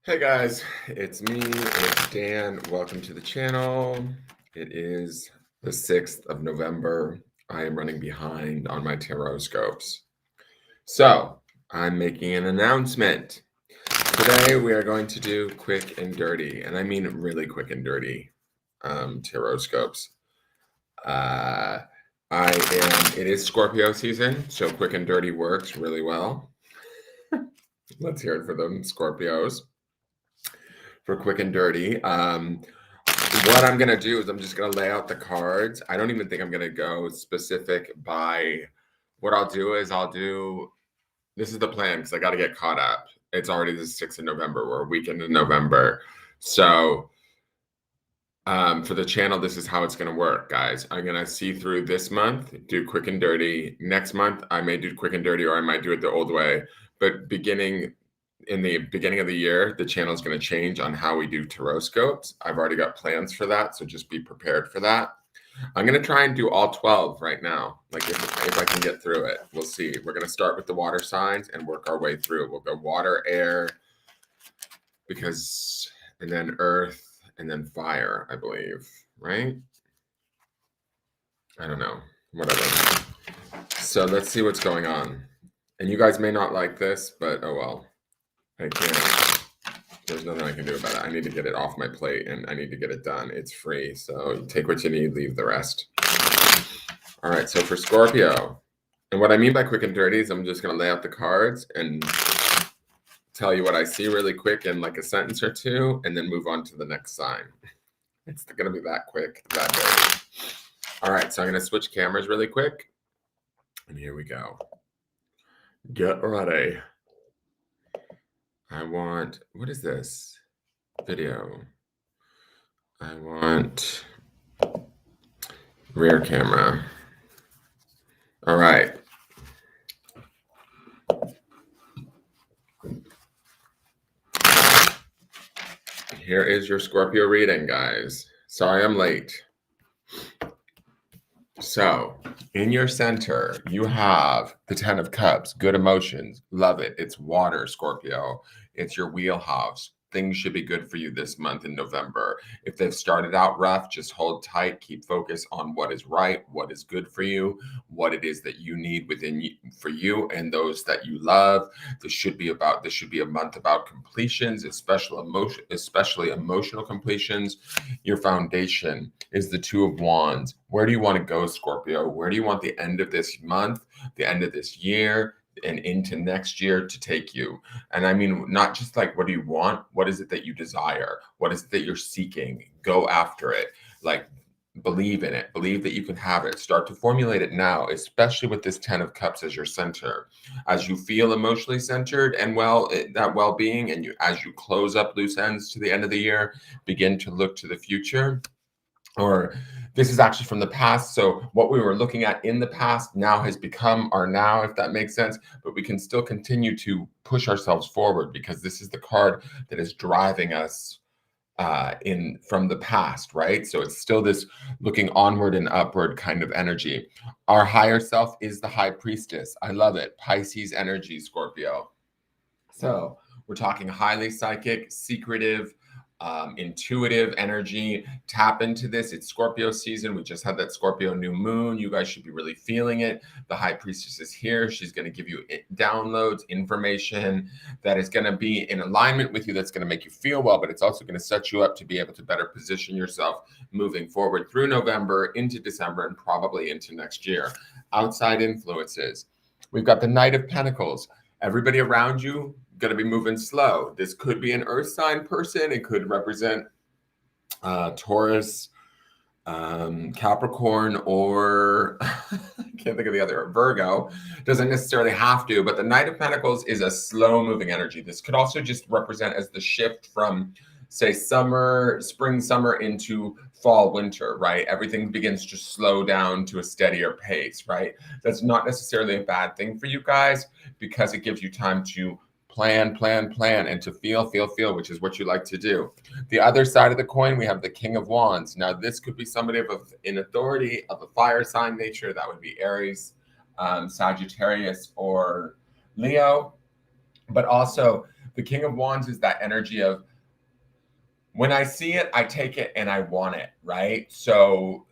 Hey guys, it's me, it's Dan. Welcome to the channel. It is the 6th of November. I am running behind on my tarotscopes. So I'm making an announcement. Today we are going to do quick and dirty, and I mean really quick and dirty tarotscopes. It is Scorpio season, so quick and dirty works really well. Let's hear it for them, Scorpios. For quick and dirty. What I'm going to do is I'm just going to lay out the cards. I don't even think I'm going to go specific by what I'll do is this is the plan because I got to get caught up. It's already the 6th of November. We're a weekend in November. So for the channel, this is how it's going to work, guys. I'm going to see through this month, do quick and dirty. Next month, I may do quick and dirty or I might do it the old way. But in the beginning of the year, the channel is going to change on how we do tarotscopes. I've already got plans for that, so just be prepared for that. I'm going to try and do all 12 right now, like if I can get through it. We'll see. We're going to start with the water signs and work our way through. We'll go water, air, and then earth, and then fire, I believe, right? I don't know, whatever. So let's see what's going on. And you guys may not like this, but oh well. I can't. There's nothing I can do about it. I need to get it off my plate and I need to get it done. It's free. So take what you need, leave the rest. All right. So for Scorpio, and what I mean by quick and dirty is I'm just going to lay out the cards and tell you what I see really quick in like a sentence or two and then move on to the next sign. It's going to be that quick, that dirty. All right. So I'm going to switch cameras really quick. And here we go. Get ready. What is this? Video. I want rear camera. All right. Here is your Scorpio reading, guys. Sorry I'm late. So, in your center, you have the 10 of Cups, good emotions, love it. It's water, Scorpio. It's your wheelhouse. Things should be good for you this month in November. If they've started out rough, just hold tight. Keep focus on what is right, what is good for you, what it is that you need for you and those that you love. This should be a month about completions, especially emotional completions. Your foundation is the Two of Wands. Where do you want to go, Scorpio? Where do you want the end of this month, the end of this year, and into next year to take you? And I mean, not just like, what do you want? What is it that you desire? What is it that you're seeking? Go after it. Like, believe in it. Believe that you can have it. Start to formulate it now, especially with this 10 of Cups as your center. As you feel emotionally centered and that well-being, and as you close up loose ends to the end of the year, begin to look to the future. Or this is actually from the past. So what we were looking at in the past now has become our now, if that makes sense. But we can still continue to push ourselves forward because this is the card that is driving us from the past, right? So it's still this looking onward and upward kind of energy. Our higher self is the High Priestess. I love it. Pisces energy, Scorpio. So we're talking highly psychic, secretive, intuitive energy. Tap into this. It's Scorpio season. We just had that Scorpio new moon. You guys should be really feeling it. The High Priestess is here. She's going to give you downloads, information that is going to be in alignment with you, that's going to make you feel well, but it's also going to set you up to be able to better position yourself moving forward through November, into December, and probably into next year. Outside influences. We've got the Knight of Pentacles. Everybody around you going to be moving slow. This could be an earth sign person. It could represent Taurus, Capricorn, or I can't think of the other, Virgo. Doesn't necessarily have to, but the Knight of Pentacles is a slow moving energy. This could also just represent as the shift from, say, spring, summer into fall, winter, right? Everything begins to slow down to a steadier pace, right? That's not necessarily a bad thing for you guys because it gives you time to plan, and to feel, which is what you like to do. The other side of the coin, we have the King of Wands. Now, this could be somebody in authority of a fire sign nature. That would be Aries, Sagittarius, or Leo. But also, The King of Wands is that energy of, when I see it, I take it and I want it, right? So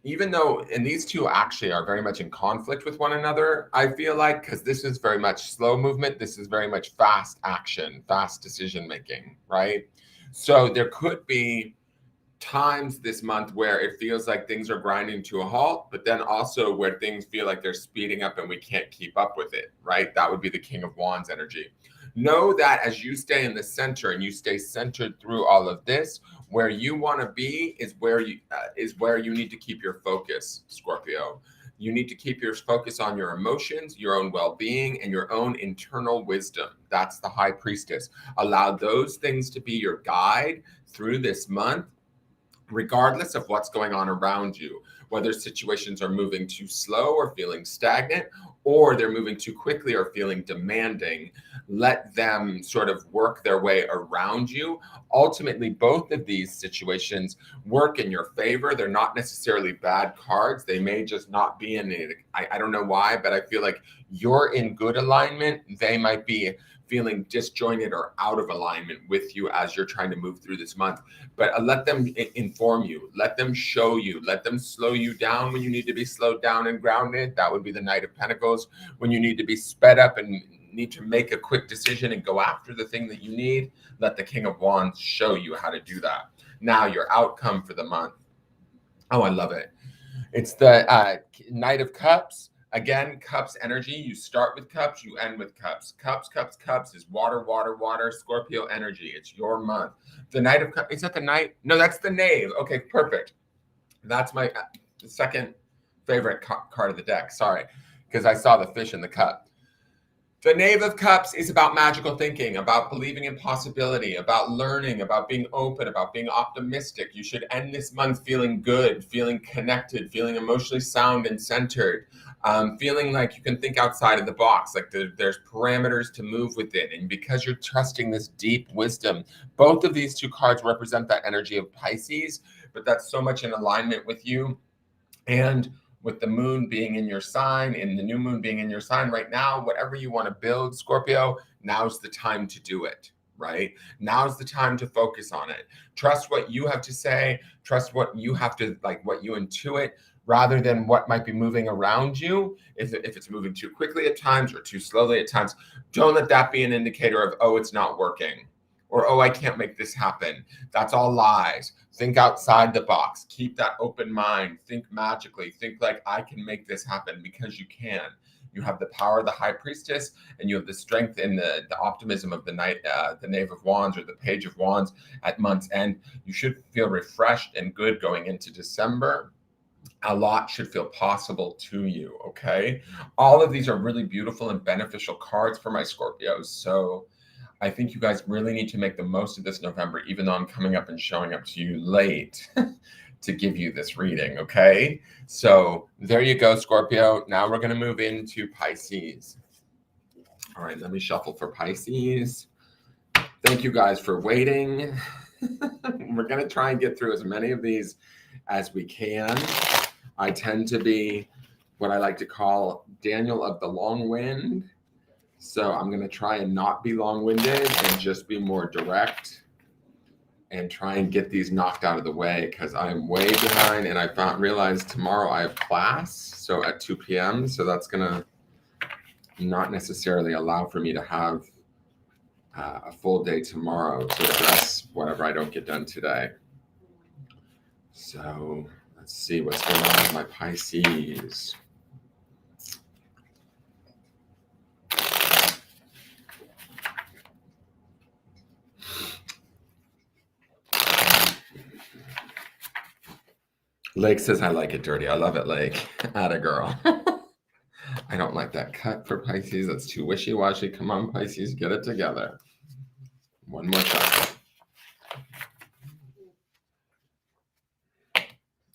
even though, and these two actually are very much in conflict with one another, I feel like, because this is very much slow movement, this is very much fast action, fast decision making, right? So there could be times this month where it feels like things are grinding to a halt, but then also where things feel like they're speeding up and we can't keep up with it, right? That would be the King of Wands energy. Know that as you stay in the center and you stay centered through all of this, where you want to be is where you need to keep your focus, Scorpio. You need to keep your focus on your emotions, your own well-being, and your own internal wisdom. That's the High Priestess. Allow those things to be your guide through this month, regardless of what's going on around you, whether situations are moving too slow or feeling stagnant, or they're moving too quickly or feeling demanding. Let them sort of work their way around you. Ultimately, both of these situations work in your favor. They're not necessarily bad cards. They may just not be in it. I don't know why, but I feel like you're in good alignment. They might be feeling disjointed or out of alignment with you as you're trying to move through this month. But let them inform you, let them show you, let them slow you down when you need to be slowed down and grounded. That would be the Knight of Pentacles. When you need to be sped up and need to make a quick decision and go after the thing that you need, let the King of Wands show you how to do that. Now, your outcome for the month. Oh, I love it. It's the Knight of Cups. Again, Cups energy. You start with Cups, you end with Cups. Cups, Cups, Cups is water, water, water. Scorpio energy. It's your month. The Knight of Cups. Is that the Knight? No, that's the Knave. Okay, perfect. That's my second favorite card of the deck. Sorry, because I saw the fish in the cup. The Knave of Cups is about magical thinking, about believing in possibility, about learning, about being open, about being optimistic. You should end this month feeling good, feeling connected, feeling emotionally sound and centered, feeling like you can think outside of the box, like there's parameters to move within. And because you're trusting this deep wisdom, both of these two cards represent that energy of Pisces, but that's so much in alignment with you. And with the moon being in your sign and the new moon being in your sign right now, whatever you want to build, Scorpio, now's the time to do it, right? Now's the time to focus on it. Trust what you have to say, trust what you have to, like what you intuit, rather than what might be moving around you. If it's moving too quickly at times or too slowly at times, don't let that be an indicator of, oh, it's not working. Or, oh, I can't make this happen. That's all lies. Think outside the box. Keep that open mind. Think magically. Think like, I can make this happen, because you can. You have the power of the High Priestess, and you have the strength and the optimism of the Knave of Wands or the Page of Wands at month's end. You should feel refreshed and good going into December. A lot should feel possible to you, okay? All of these are really beautiful and beneficial cards for my Scorpios. So I think you guys really need to make the most of this November, even though I'm coming up and showing up to you late to give you this reading, okay? So there you go, Scorpio. Now we're going to move into Pisces. All right, let me shuffle for Pisces. Thank you guys for waiting. We're going to try and get through as many of these as we can. I tend to be what I like to call Daniel of the long wind. So I'm going to try and not be long-winded and just be more direct and try and get these knocked out of the way, because I'm way behind, and I realized tomorrow I have class, so at 2 p.m. So that's going to not necessarily allow for me to have a full day tomorrow to address whatever I don't get done today. So let's see what's going on with my Pisces. Lake says, I like it dirty. I love it, Lake. Atta girl. I don't like that cut for Pisces. That's too wishy-washy. Come on, Pisces, get it together. One more time.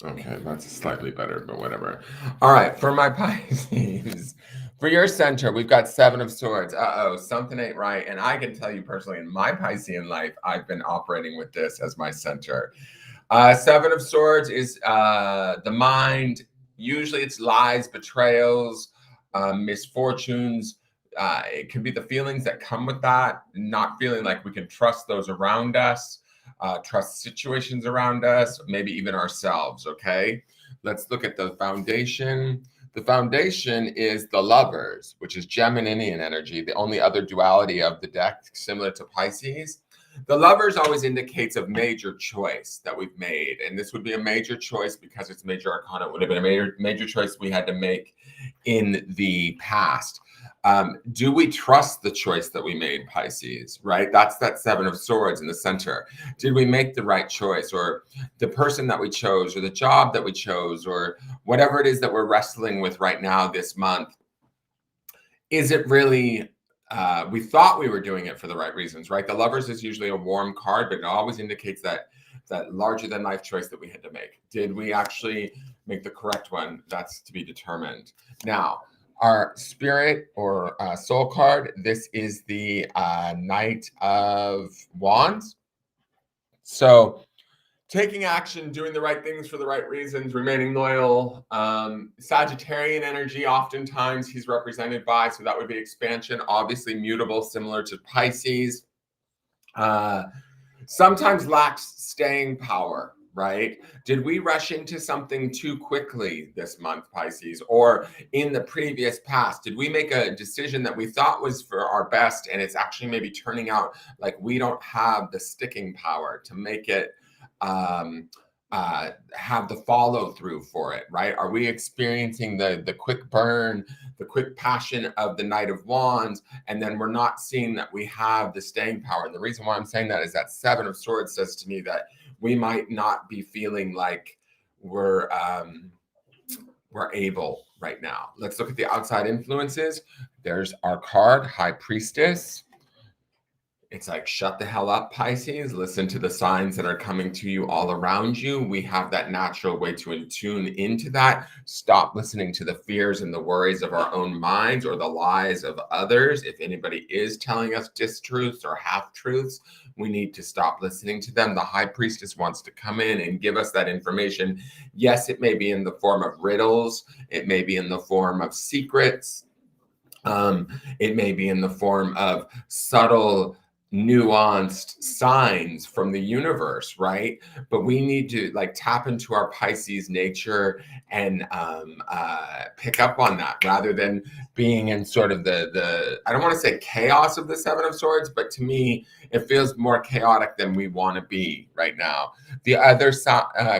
Okay, that's slightly better, but whatever. All right, for my Pisces, for your center, we've got Seven of Swords. Uh-oh, something ain't right. And I can tell you personally, in my Piscean life, I've been operating with this as my center. Seven of Swords is the mind. Usually it's lies, betrayals, misfortunes, it can be the feelings that come with that, not feeling like we can trust those around us, trust situations around us, maybe even ourselves. Okay, let's look at the foundation. The foundation is the Lovers, which is Geminian energy, the only other duality of the deck, similar to Pisces. The Lovers always indicates a major choice that we've made. And this would be a major choice because it's major arcana. It would have been a major choice we had to make in the past. Do we trust the choice that we made, Pisces, right? That's that Seven of Swords in the center. Did we make the right choice, or the person that we chose, or the job that we chose, or whatever it is that we're wrestling with right now this month? Is it really, we thought we were doing it for the right reasons, right? The Lovers is usually a warm card, but it always indicates that larger than life choice that we had to make. Did we actually make the correct one? That's to be determined. Now, our spirit or soul card, this is the Knight of Wands. So taking action, doing the right things for the right reasons, remaining loyal. Sagittarian energy, oftentimes he's represented by, so that would be expansion, obviously mutable, similar to Pisces. Sometimes lacks staying power, right? Did we rush into something too quickly this month, Pisces, or in the previous past? Did we make a decision that we thought was for our best, and it's actually maybe turning out like we don't have the sticking power to make it have the follow through for it, right? Are we experiencing the quick burn, the quick passion of the Knight of Wands, and then we're not seeing that we have the staying power? And the reason why I'm saying that is that Seven of Swords says to me that we might not be feeling like we're able right now. Let's look at the outside influences. There's our card, High Priestess. It's like, shut the hell up, Pisces. Listen to the signs that are coming to you all around you. We have that natural way to tune into that. Stop listening to the fears and the worries of our own minds or the lies of others. If anybody is telling us distruths or half-truths, we need to stop listening to them. The High Priestess wants to come in and give us that information. Yes, it may be in the form of riddles. It may be in the form of secrets. It may be in the form of subtle, nuanced signs from the universe, right? But we need to like tap into our Pisces nature and pick up on that, rather than being in sort of the I don't want to say chaos of the Seven of Swords, but to me it feels more chaotic than we want to be right now. The other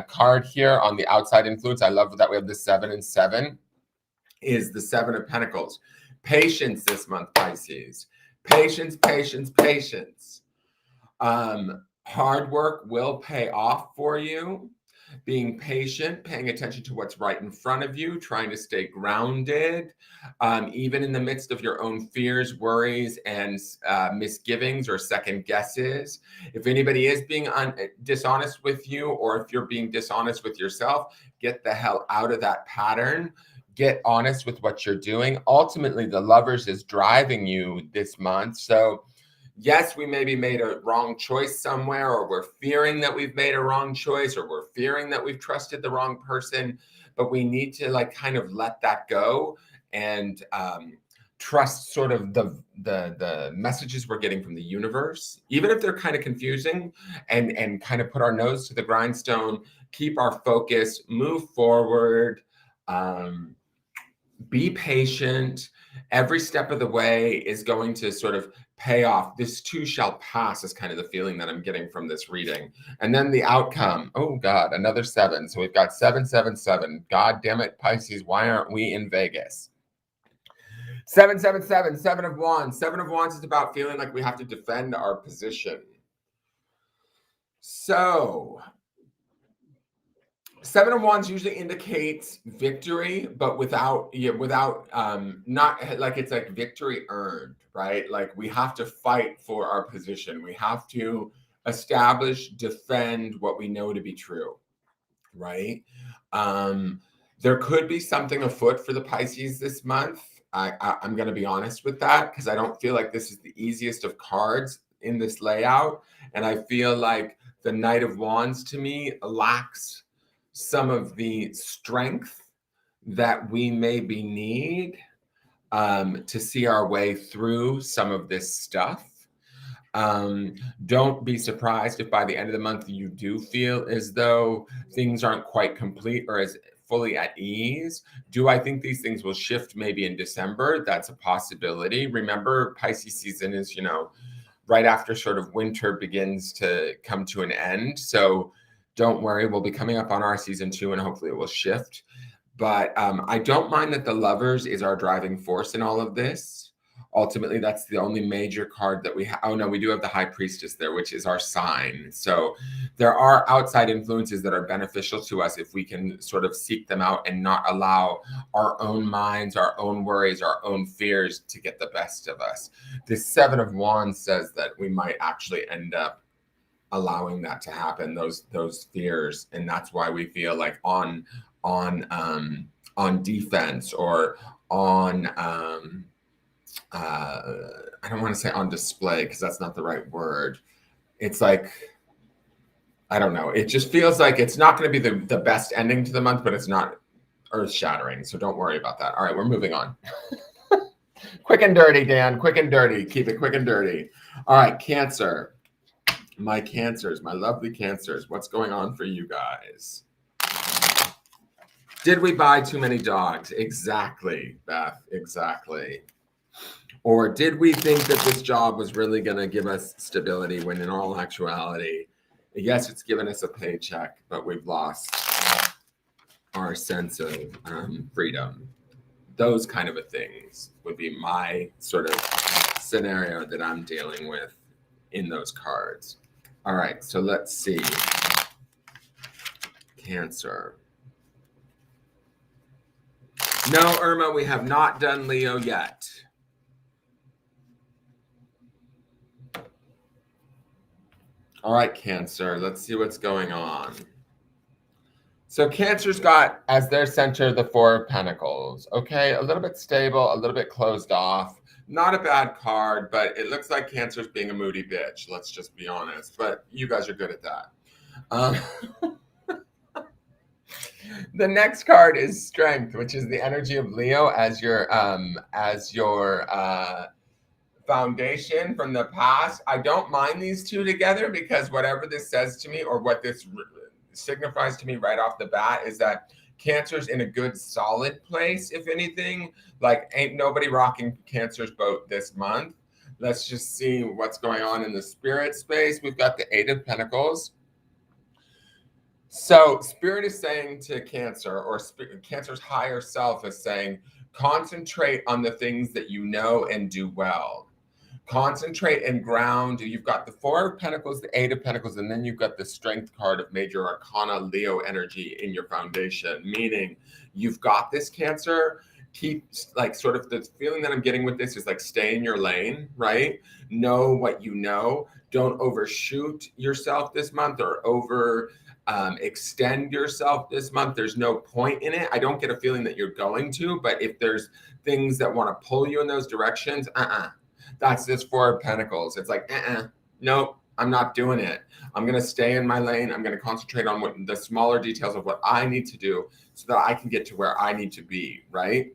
card here on the outside influence, I love that we have the 7 and 7, is the Seven of Pentacles. Patience this month, Pisces. Patience, patience, patience. Hard work will pay off for you. Being patient, paying attention to what's right in front of you, trying to stay grounded, even in the midst of your own fears, worries, and misgivings or second guesses. If anybody is being dishonest with you, or if you're being dishonest with yourself, get the hell out of that pattern. Get honest with what you're doing. Ultimately, the Lovers is driving you this month. So yes, we maybe made a wrong choice somewhere, or we're fearing that we've made a wrong choice, or we're fearing that we've trusted the wrong person, but we need to like kind of let that go and trust sort of the messages we're getting from the universe, even if they're kind of confusing, and kind of put our nose to the grindstone, keep our focus, move forward, be patient. Every step of the way is going to sort of pay off. This too shall pass is kind of the feeling that I'm getting from this reading. And then the outcome. Oh God, another 7. So we've got 777. God damn it, Pisces, why aren't we in Vegas? 777, 7 of Wands. 7 of Wands is about feeling like we have to defend our position. So 7 of Wands usually indicates victory, but without not like it's like victory earned, right? Like we have to fight for our position. We have to establish, defend what we know to be true, right? There could be something afoot for the Pisces this month. I'm going to be honest with that, because I don't feel like this is the easiest of cards in this layout. And I feel like the Knight of Wands to me lacks some of the strength that we maybe need. to see our way through some of this stuff. Don't be surprised if by the end of the month you do feel as though things aren't quite complete or as fully at ease. Do I think these things will shift maybe in December? That's a possibility. Remember, Pisces season is, right after sort of winter begins to come to an end. So don't worry, we'll be coming up on our season 2 and hopefully it will shift. But I don't mind that the Lovers is our driving force in all of this. Ultimately, that's the only major card that we have. Oh, no, we do have the High Priestess there, which is our sign. So there are outside influences that are beneficial to us if we can sort of seek them out and not allow our own minds, our own worries, our own fears to get the best of us. The Seven of Wands says that we might actually end up allowing that to happen, those fears. And that's why we feel like on defense or on I don't want to say on display because that's not the right word. It's like, I don't know. It just feels like it's not going to be the best ending to the month, but it's not earth shattering. So don't worry about that. All right, we're moving on. Quick and dirty, Dan. Quick and dirty. Keep it quick and dirty. All right, Cancer. My Cancers, my lovely Cancers. What's going on for you guys? Did we buy too many dogs? Exactly, Beth. Exactly. Or did we think that this job was really going to give us stability when in all actuality, yes, it's given us a paycheck, but we've lost our sense of freedom. Those kind of things would be my sort of scenario that I'm dealing with in those cards. All right, so let's see. Cancer. No, Irma, we have not done Leo yet. All right, Cancer, let's see what's going on. So Cancer's got as their center the Four of Pentacles. Okay, a little bit stable, a little bit closed off. Not a bad card, but it looks like Cancer's being a moody bitch. Let's just be honest. But you guys are good at that. The next card is Strength, which is the energy of Leo as your foundation from the past. I don't mind these two together because whatever this says to me or what this signifies to me right off the bat is that Cancer's in a good solid place. If anything, like ain't nobody rocking Cancer's boat this month. Let's just see what's going on in the spirit space. We've got the Eight of Pentacles. So Spirit is saying to Cancer, or Cancer's higher self is saying, concentrate on the things that you know and do well. Concentrate and ground. You've got the Four of Pentacles, the Eight of Pentacles, and then you've got the Strength card of Major Arcana Leo energy in your foundation, meaning you've got this, Cancer. Keep, like, sort of the feeling that I'm getting with this is like stay in your lane, right? Know what you know. Don't overshoot yourself this month or extend yourself this month. There's no point in it. I don't get a feeling that you're going to, but if there's things that want to pull you in those directions, that's this Four of Pentacles. It's like, nope, I'm not doing it. I'm going to stay in my lane. I'm going to concentrate on what the smaller details of what I need to do so that I can get to where I need to be, right?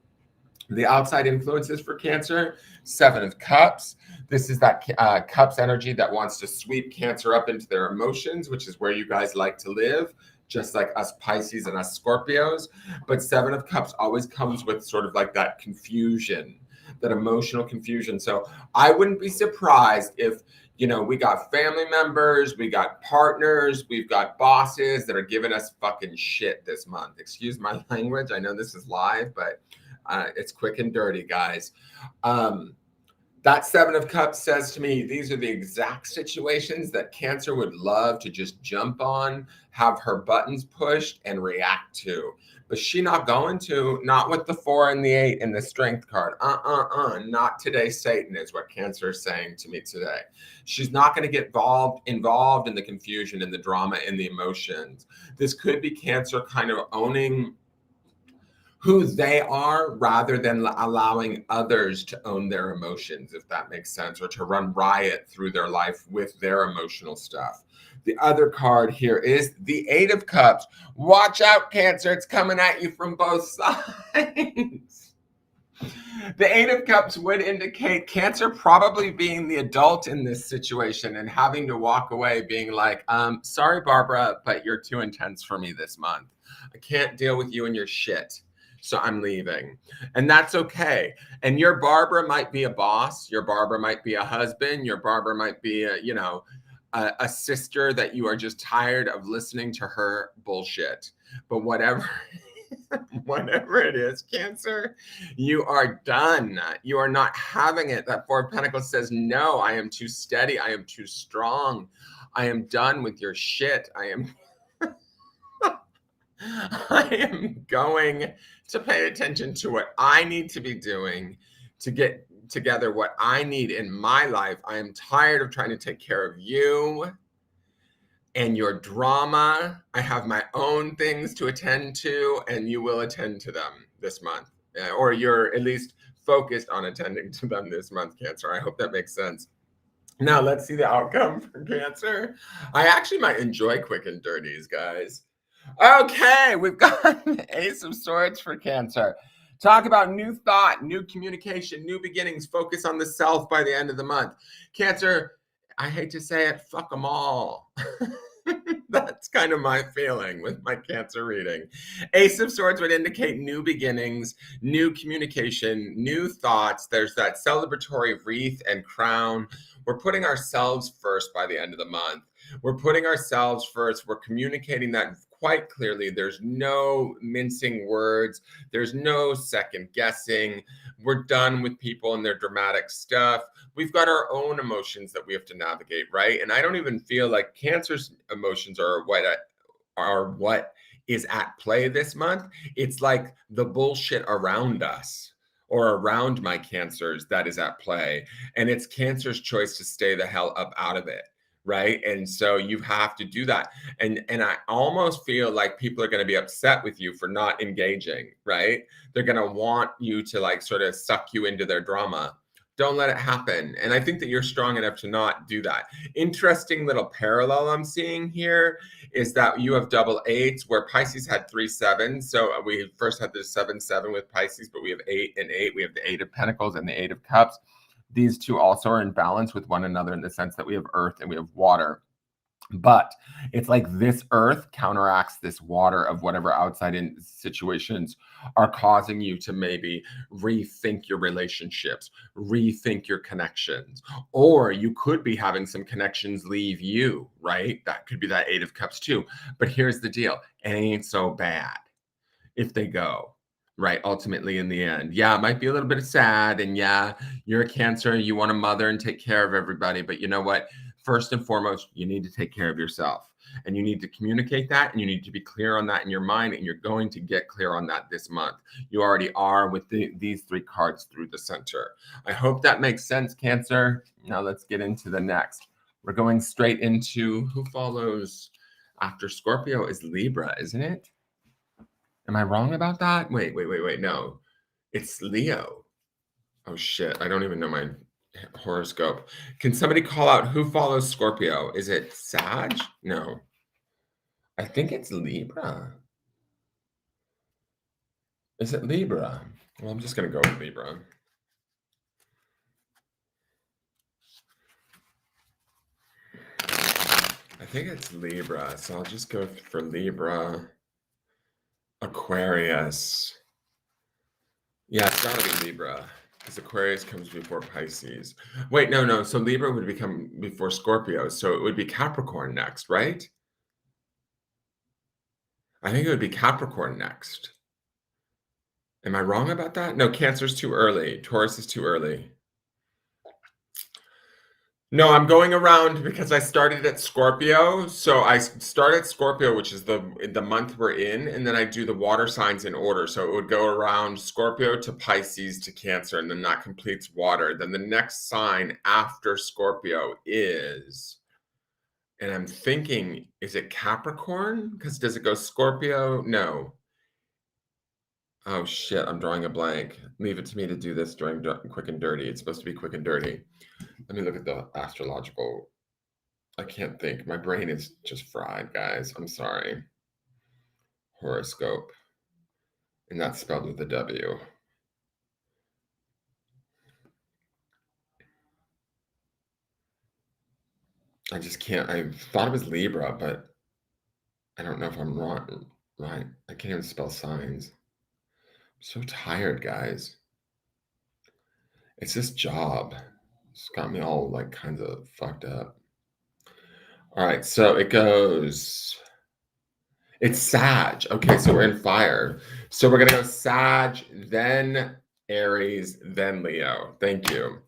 The outside influences for Cancer, Seven of Cups. This is that Cups energy that wants to sweep Cancer up into their emotions, which is where you guys like to live, just like us Pisces and us Scorpios. But Seven of Cups always comes with sort of like that confusion, that emotional confusion. So I wouldn't be surprised if, we got family members, we got partners, we've got bosses that are giving us fucking shit this month. Excuse my language. I know this is live, but it's quick and dirty, guys. That Seven of Cups says to me, these are the exact situations that Cancer would love to just jump on, have her buttons pushed, and react to. But she not going to, not with the 4 and the 8 and the Strength card. Not today, Satan, is what Cancer is saying to me today. She's not going to get involved in the confusion and the drama and the emotions. This could be Cancer kind of owning who they are rather than allowing others to own their emotions, if that makes sense, or to run riot through their life with their emotional stuff. The other card here is the Eight of Cups. Watch out, Cancer. It's coming at you from both sides. The Eight of Cups would indicate Cancer probably being the adult in this situation and having to walk away being like, sorry, Barbara, but you're too intense for me this month. I can't deal with you and your shit. So I'm leaving. And that's okay. And your Barbara might be a boss. Your Barbara might be a husband. Your Barbara might be a sister that you are just tired of listening to her bullshit. But whatever whatever it is, Cancer, you are done. You are not having it. That Four of Pentacles says, no, I am too steady. I am too strong. I am done with your shit. I am I am going to pay attention to what I need to be doing to get together what I need in my life. I am tired of trying to take care of you and your drama. I have my own things to attend to, and you will attend to them this month, or you're at least focused on attending to them this month, Cancer. I hope that makes sense. Now let's see the outcome for Cancer. I actually might enjoy quick and dirties, guys. Okay, we've got the Ace of Swords for Cancer. Talk about new thought, new communication, new beginnings, focus on the self by the end of the month. Cancer, I hate to say it, fuck them all. That's kind of my feeling with my Cancer reading. Ace of Swords would indicate new beginnings, new communication, new thoughts. There's that celebratory wreath and crown. We're putting ourselves first by the end of the month. We're putting ourselves first. We're communicating that quite clearly. There's no mincing words. There's no second guessing. We're done with people and their dramatic stuff. We've got our own emotions that we have to navigate, right? And I don't even feel like Cancer's emotions are what is at play this month. It's like the bullshit around us or around my Cancers that is at play. And it's Cancer's choice to stay the hell up out of it. Right. And so you have to do that. And I almost feel like people are going to be upset with you for not engaging. Right. They're going to want you to like sort of suck you into their drama. Don't let it happen. And I think that you're strong enough to not do that. Interesting little parallel I'm seeing here is that you have double eights where Pisces had 3 7s. So we first had the 7 with Pisces, but we have 8 and 8. We have the 8 of Pentacles and the 8 of Cups. These two also are in balance with one another in the sense that we have earth and we have water. But it's like this earth counteracts this water of whatever outside in situations are causing you to maybe rethink your relationships, rethink your connections, or you could be having some connections leave you, right? That could be that 8 of Cups too. But here's the deal. It ain't so bad if they go. Right, ultimately in the end. Yeah, it might be a little bit sad, and yeah, you're a Cancer, you want to mother and take care of everybody, but you know what? First and foremost, you need to take care of yourself, and you need to communicate that, and you need to be clear on that in your mind, and you're going to get clear on that this month. You already are with these 3 cards through the center. I hope that makes sense, Cancer. Now let's get into the next. We're going straight into who follows after Scorpio is Libra, isn't it? Am I wrong about that? Wait. No, it's Leo. Oh shit, I don't even know my horoscope. Can somebody call out who follows Scorpio? Is it Sag? No. I think it's Libra. Is it Libra? Well, I'm just going to go with Libra. I think it's Libra, so I'll just go for Libra. Aquarius. Yeah, it's got to be Libra. Because Aquarius comes before Pisces. Wait, no. So Libra would become before Scorpio. So it would be Capricorn next, right? I think it would be Capricorn next. Am I wrong about that? No, Cancer's too early. Taurus is too early. No, I'm going around because I started at Scorpio. So I start at Scorpio, which is the month we're in, and then I do the water signs in order. So it would go around Scorpio to Pisces to Cancer, and then that completes water. Then the next sign after Scorpio is, and I'm thinking, is it Capricorn? Because does it go Scorpio? No. Oh shit, I'm drawing a blank. Leave it to me to do this during quick and dirty. It's supposed to be quick and dirty. Let me look at the astrological. I can't think. My brain is just fried, guys. I'm sorry. Horoscope. And that's spelled with a W. I just can't. I thought it was Libra, but I don't know if I'm wrong. Right. I can't even spell signs. I'm so tired, guys. It's this job. It's got me all like kinds of fucked up. All right. So it goes. It's Sag. Okay. So we're in fire. So we're going to go Sag, then Aries, then Leo. Thank you.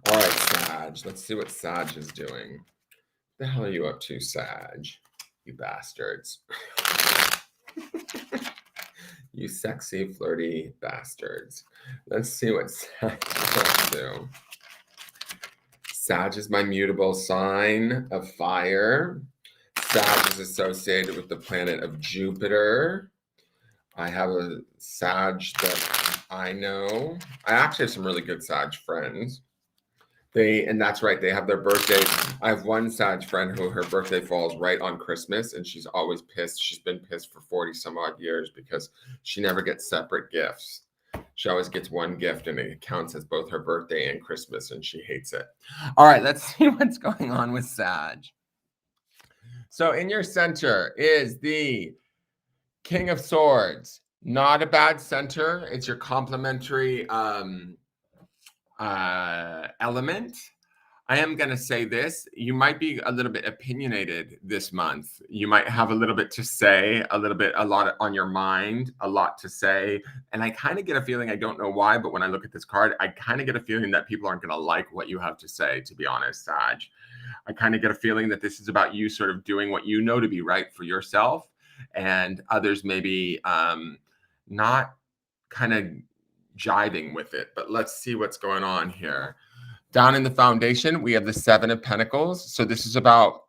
All right, Sag. Let's see what Sag is doing. What the hell are you up to, Sag? You bastards. You sexy, flirty bastards. Let's see what Sag is up to. Sag is my mutable sign of fire. Sag is associated with the planet of Jupiter. I have a Sag that I know. I actually have some really good Sag friends. And that's right, they have their birthdays. I have one Sag friend who her birthday falls right on Christmas, and she's always pissed. She's been pissed for 40 some odd years because she never gets separate gifts. She always gets one gift, and it counts as both her birthday and Christmas, and she hates it. All right, let's see what's going on with Sag. So in your center is the King of Swords. Not a bad center. It's your complementary element. I am going to say this. You might be a little bit opinionated this month. You might have a little bit to say, a lot on your mind, a lot to say. And I kind of get a feeling, I don't know why, but when I look at this card, I kind of get a feeling that people aren't going to like what you have to say, to be honest, Sag. I kind of get a feeling that this is about you sort of doing what you know to be right for yourself, and others maybe not kind of jiving with it. But let's see what's going on here. Down in the foundation, we have the Seven of Pentacles. So this is about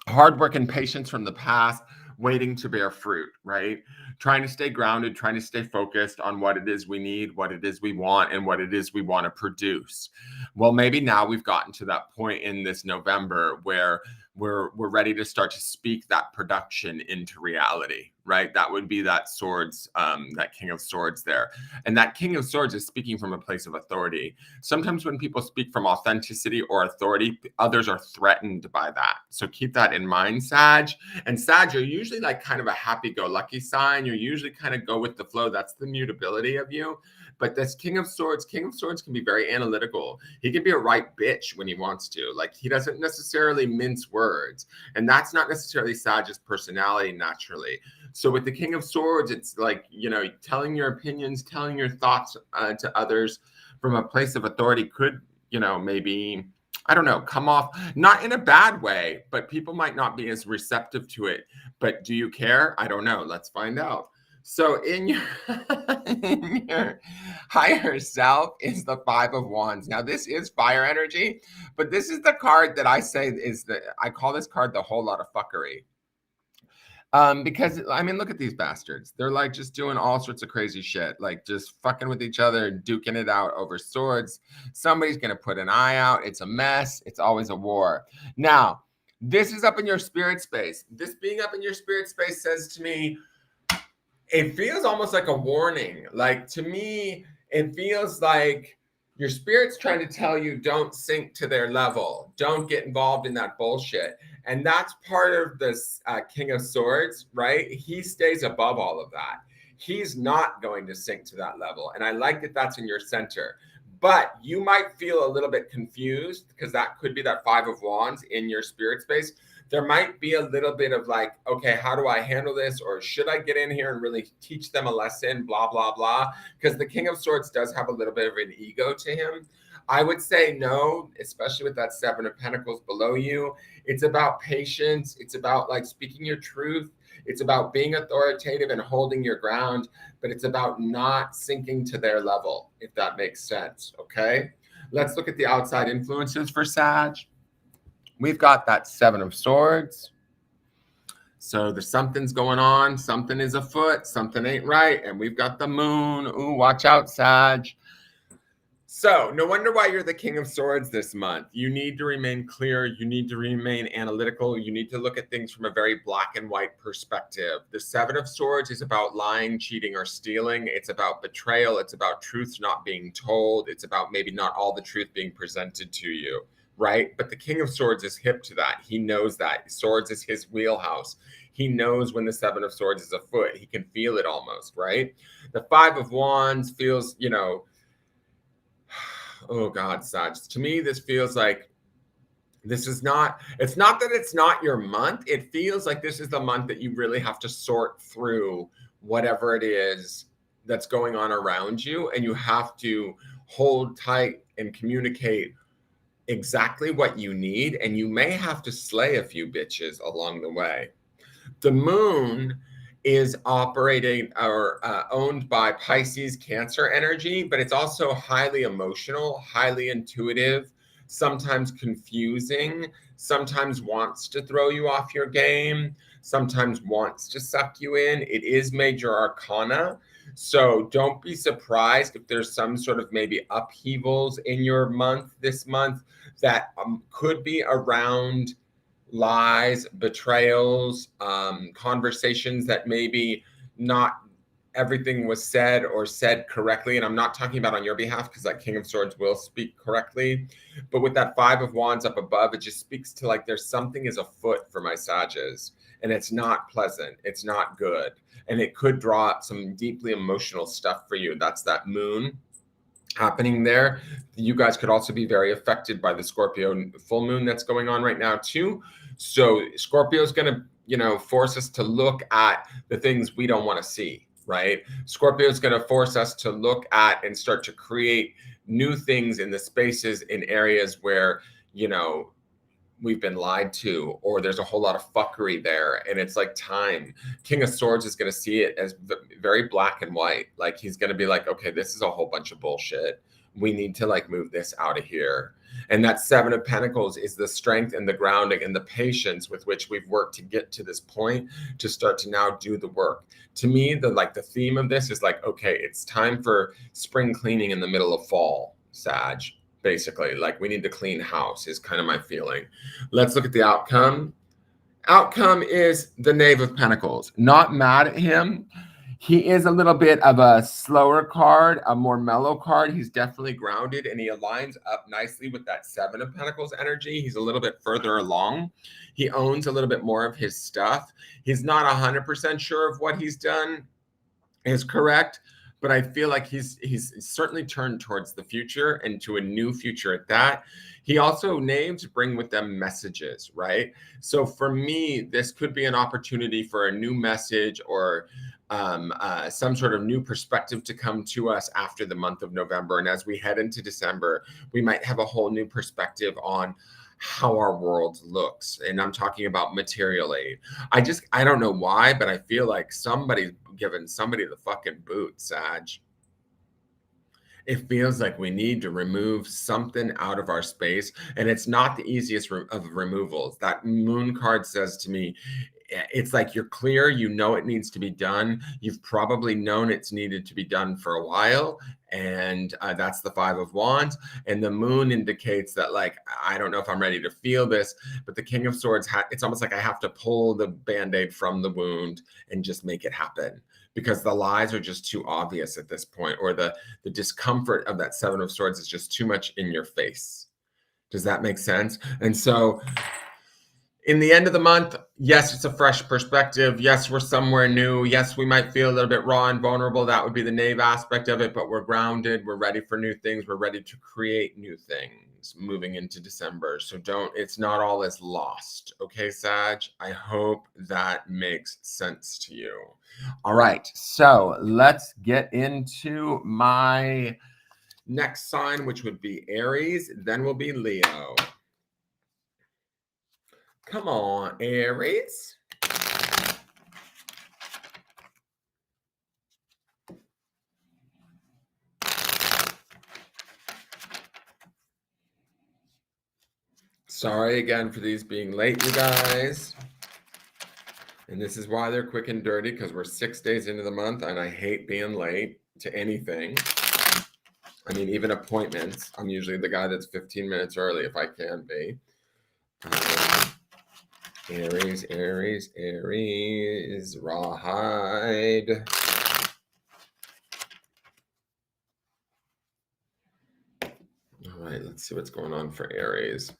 hard work and patience from the past, waiting to bear fruit, right? Trying to stay grounded, trying to stay focused on what it is we need, what it is we want, and what it is we want to produce. Well, maybe now we've gotten to that point in this November where we're ready to start to speak that production into reality, right? That would be that swords, that King of Swords there. And that King of Swords is speaking from a place of authority. Sometimes when people speak from authenticity or authority, others are threatened by that. So keep that in mind, Sag. And Sag, you're usually like kind of a happy-go-lucky sign. You usually kind of go with the flow. That's the mutability of you. But this King of Swords can be very analytical. He can be a right bitch when he wants to. Like, he doesn't necessarily mince words. And that's not necessarily Sag's personality naturally. So with the King of Swords, it's like, telling your opinions, telling your thoughts to others from a place of authority could, maybe, I don't know, come off not in a bad way, but people might not be as receptive to it. But do you care? I don't know. Let's find out. So in your, in your higher self is the Five of Wands. Now, this is fire energy, but this is the card that I say I call this card the whole lot of fuckery. Because I mean, look at these bastards. They're like just doing all sorts of crazy shit, like just fucking with each other, duking it out over swords. Somebody's going to put an eye out. It's a mess. It's always a war. Now, this is up in your spirit space. This being up in your spirit space says to me, it feels almost like a warning. Like, to me, it feels like your spirit's trying to tell you don't sink to their level. Don't get involved in that bullshit. And that's part of this King of Swords, right? He stays above all of that. He's not going to sink to that level. And I like that that's in your center. But you might feel a little bit confused because that could be that Five of Wands in your spirit space. There might be a little bit of like, okay, how do I handle this? Or should I get in here and really teach them a lesson, blah, blah, blah? Because the King of Swords does have a little bit of an ego to him. I would say no, especially with that Seven of Pentacles below you. It's about patience. It's about like speaking your truth. It's about being authoritative and holding your ground, but it's about not sinking to their level, if that makes sense, okay? Let's look at the outside influences for Sag. We've got that Seven of Swords. So there's something's going on. Something is afoot. Something ain't right. And we've got the moon. Ooh, watch out, Sag. So no wonder why you're the King of Swords this month. You need to remain clear. You need to remain analytical. You need to look at things from a very black and white perspective. The Seven of Swords is about lying, cheating, or stealing. It's about betrayal. It's about truths not being told. It's about maybe not all the truth being presented to you. right? But the King of Swords is hip to that. He knows that. Swords is his wheelhouse. He knows when the Seven of Swords is afoot. He can feel it almost, right? The Five of Wands feels, you know, oh God, Sag. To me, this feels like this is not, it's not that it's not your month. It feels like this is the month that you really have to sort through whatever it is that's going on around you. And you have to hold tight and communicate exactly what you need. And you may have to slay a few bitches along the way. The moon is operating or owned by Pisces Cancer energy, but it's also highly emotional, highly intuitive, sometimes confusing, sometimes wants to throw you off your game, sometimes wants to suck you in. It is major arcana. So don't be surprised if there's some sort of maybe upheavals in your month this month that could be around lies, betrayals, conversations that maybe not everything was said or said correctly. And I'm not talking about on your behalf because that King of Swords will speak correctly. But with that Five of Wands up above, it just speaks to like there's something is afoot for my Sages. And it's not pleasant. It's not good. And it could draw up some deeply emotional stuff for you. That's that moon happening there. You guys could also be very affected by the Scorpio full moon that's going on right now too. So Scorpio is going to, you know, force us to look at the things we don't want to see, right? Scorpio is going to force us to look at and start to create new things in the spaces in areas where, you know, we've been lied to, or there's a whole lot of fuckery there. And it's like time. King of Swords is going to see it as very black and white. Like he's going to be like, okay, this is a whole bunch of bullshit. We need to like move this out of here. And that Seven of Pentacles is the strength and the grounding and the patience with which we've worked to get to this point to start to now do the work. To me, the theme of this is like, okay, it's time for spring cleaning in the middle of fall, Sag. Basically, like we need to clean house is kind of my feeling. Let's look at the outcome. Outcome is the Knave of Pentacles. Not mad at him. He is a little bit of a slower card, a more mellow card. He's definitely grounded and he aligns up nicely with that Seven of Pentacles energy. He's a little bit further along. He owns a little bit more of his stuff. He's not 100% sure of what he's done is correct, but I feel like he's certainly turned towards the future and to a new future at that. He also names bring with them messages, right? So for me, this could be an opportunity for a new message or some sort of new perspective to come to us after the month of November. And as we head into December, we might have a whole new perspective on how our world looks. And I'm talking about material aid. I don't know why, but I feel like somebody's giving somebody the fucking boot, Sag. It feels like we need to remove something out of our space. And it's not the easiest of removals. That moon card says to me, it's like you're clear, you know it needs to be done. You've probably known it's needed to be done for a while. And that's the Five of Wands. And the moon indicates that, like, I don't know if I'm ready to feel this, but the King of Swords, it's almost like I have to pull the Band-Aid from the wound and just make it happen. Because the lies are just too obvious at this point, or the discomfort of that Seven of Swords is just too much in your face. Does that make sense? And so in the end of the month, yes, it's a fresh perspective. Yes, we're somewhere new. Yes, we might feel a little bit raw and vulnerable. That would be the Knave aspect of it, but we're grounded. We're ready for new things. We're ready to create new things moving into December. So it's not all as lost. Okay, Sag? I hope that makes sense to you. All right, so let's get into my next sign, which would be Aries. Then will be Leo. Come on, Aries. Sorry again for these being late, you guys. And this is why they're quick and dirty, because we're 6 days into the month and I hate being late to anything. I mean, even appointments. I'm usually the guy that's 15 minutes early if I can be. Aries, Aries, Aries, rawhide. All right, let's see what's going on for Aries.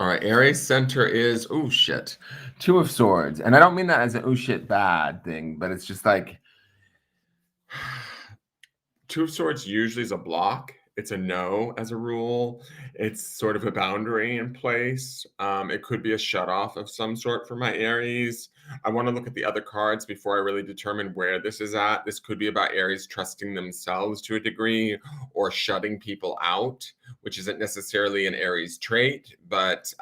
All right, Aries center is, oh shit, Two of Swords. And I don't mean that as an oh shit bad thing, but it's just like Two of Swords usually is a block. It's a no as a rule. It's sort of a boundary in place. It could be a shut off of some sort for my Aries. I want to look at the other cards before I really determine where this is at. This could be about Aries trusting themselves to a degree or shutting people out, which isn't necessarily an Aries trait, but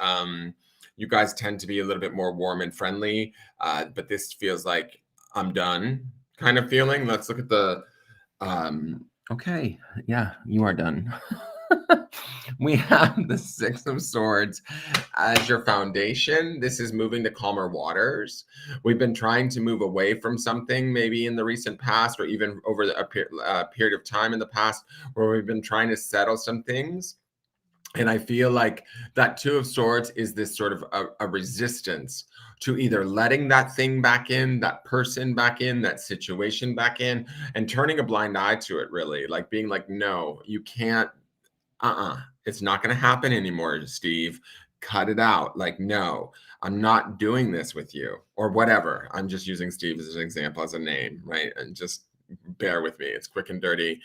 you guys tend to be a little bit more warm and friendly. But this feels like I'm done kind of feeling. Let's look at the okay, yeah, you are done. We have the Six of Swords as your foundation. This is moving to calmer waters. We've been trying to move away from something maybe in the recent past or even over a period of time in the past where we've been trying to settle some things. And I feel like that Two of Swords is this sort of a resistance to either letting that thing back in, that person back in, that situation back in, and turning a blind eye to it, really. Like being like, no, you can't, it's not going to happen anymore, Steve. Cut it out. Like, no, I'm not doing this with you or whatever. I'm just using Steve as an example, as a name, right? And just bear with me. It's quick and dirty.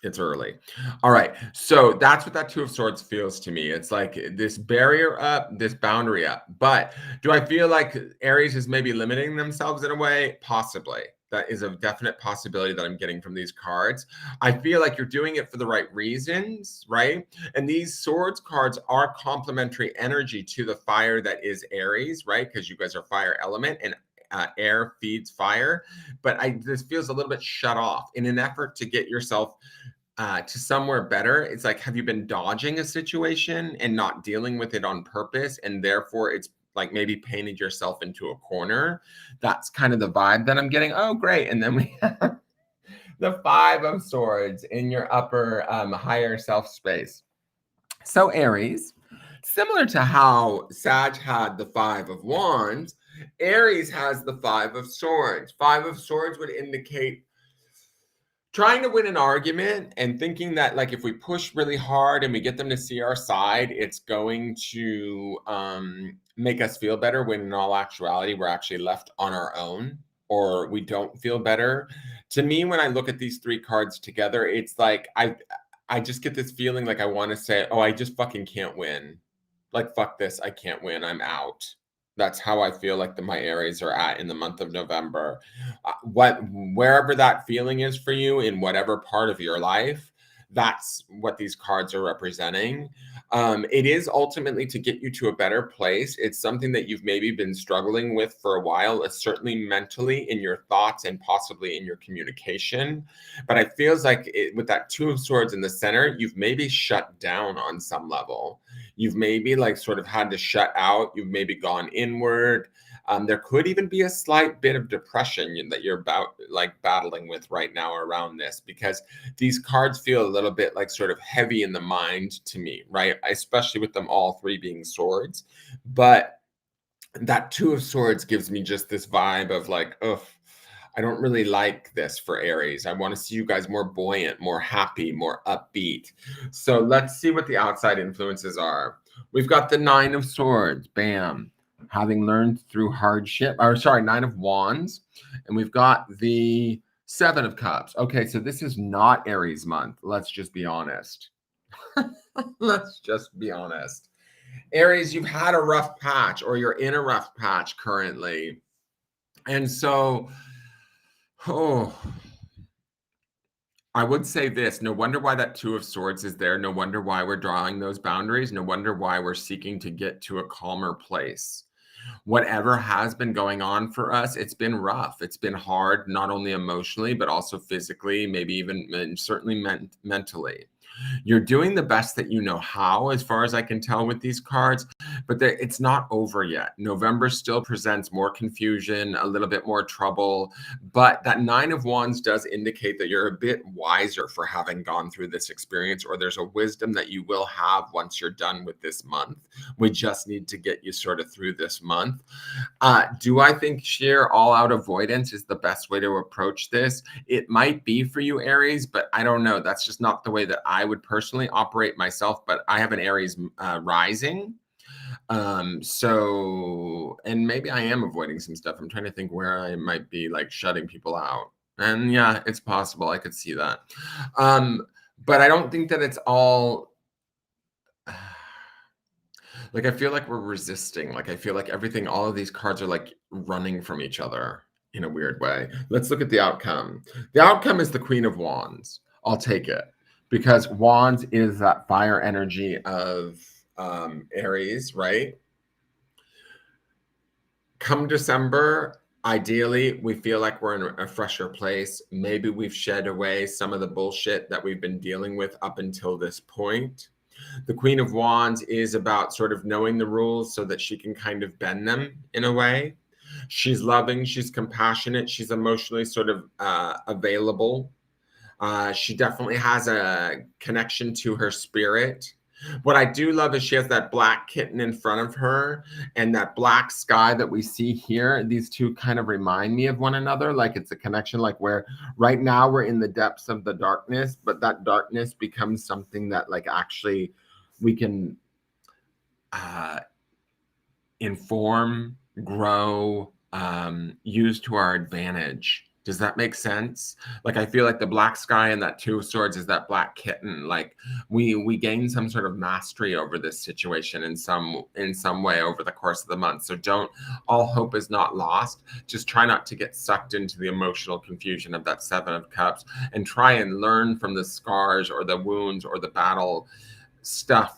It's early. All right. So that's what that Two of Swords feels to me. It's like this barrier up, this boundary up. But do I feel like Aries is maybe limiting themselves in a way? Possibly. That is a definite possibility that I'm getting from these cards. I feel like you're doing it for the right reasons, right? And these Swords cards are complementary energy to the fire that is Aries, right? Because you guys are fire element and air feeds fire. But this feels a little bit shut off in an effort to get yourself to somewhere better. It's like, have you been dodging a situation and not dealing with it on purpose? And therefore it's like maybe painted yourself into a corner. That's kind of the vibe that I'm getting. Oh, great. And then we have the Five of Swords in your upper higher self space. So Aries, similar to how Sag had the Five of Wands, Aries has the Five of Swords. Five of Swords would indicate trying to win an argument and thinking that like if we push really hard and we get them to see our side, it's going to make us feel better, when in all actuality we're actually left on our own or we don't feel better. To me, when I look at these three cards together, it's like I just get this feeling like I want to say, oh, I just fucking can't win. Like, fuck this, I can't win, I'm out. That's how I feel like my Aries are at in the month of November. Wherever that feeling is for you in whatever part of your life, that's what these cards are representing. It is ultimately to get you to a better place. It's something that you've maybe been struggling with for a while. It's certainly mentally in your thoughts and possibly in your communication. But it feels like with that Two of Swords in the center, you've maybe shut down on some level. You've maybe like sort of had to shut out. You've maybe gone inward. There could even be a slight bit of depression that you're about like battling with right now around this, because these cards feel a little bit like sort of heavy in the mind to me, right? Especially with them all three being swords. But that Two of Swords gives me just this vibe of like, ugh, I don't really like this for Aries. I want to see you guys more buoyant, more happy, more upbeat. So let's see what the outside influences are. We've got the Nine of Swords, bam. Having learned through hardship, or sorry, Nine of Wands. And we've got the Seven of Cups. Okay, so this is not Aries month. Let's just be honest. Let's just be honest. Aries, you've had a rough patch or you're in a rough patch currently. And so, I would say this, no wonder why that Two of Swords is there. No wonder why we're drawing those boundaries. No wonder why we're seeking to get to a calmer place. Whatever has been going on for us, it's been rough. It's been hard, not only emotionally, but also physically, maybe even certainly mentally. You're doing the best that you know how, as far as I can tell with these cards, but it's not over yet. November still presents more confusion, a little bit more trouble, but that Nine of Wands does indicate that you're a bit wiser for having gone through this experience, or there's a wisdom that you will have once you're done with this month. We just need to get you sort of through this month. Do I think sheer all-out avoidance is the best way to approach this? It might be for you, Aries, but I don't know. That's just not the way that I I would personally operate myself, but I have an Aries rising. So, and maybe I am avoiding some stuff. I'm trying to think where I might be like shutting people out. And yeah, it's possible. I could see that. But I don't think that it's all like I feel like we're resisting. Like I feel like everything, all of these cards are like running from each other in a weird way. Let's look at the outcome. The outcome is the Queen of Wands. I'll take it because Wands is that fire energy of Aries, right? Come December, ideally, we feel like we're in a fresher place. Maybe we've shed away some of the bullshit that we've been dealing with up until this point. The Queen of Wands is about sort of knowing the rules so that she can kind of bend them in a way. She's loving, she's compassionate, she's emotionally sort of available. She definitely has a connection to her spirit. What I do love is she has that black kitten in front of her and that black sky that we see here. These two kind of remind me of one another. Like it's a connection, like where right now we're in the depths of the darkness, but that darkness becomes something that like actually we can inform, grow, use to our advantage. Does that make sense? Like I feel like the black sky and that Two of Swords is that black kitten. Like we gain some sort of mastery over this situation in some way over the course of the month. So don't, all hope is not lost. Just try not to get sucked into the emotional confusion of that Seven of Cups and try and learn from the scars or the wounds or the battle stuff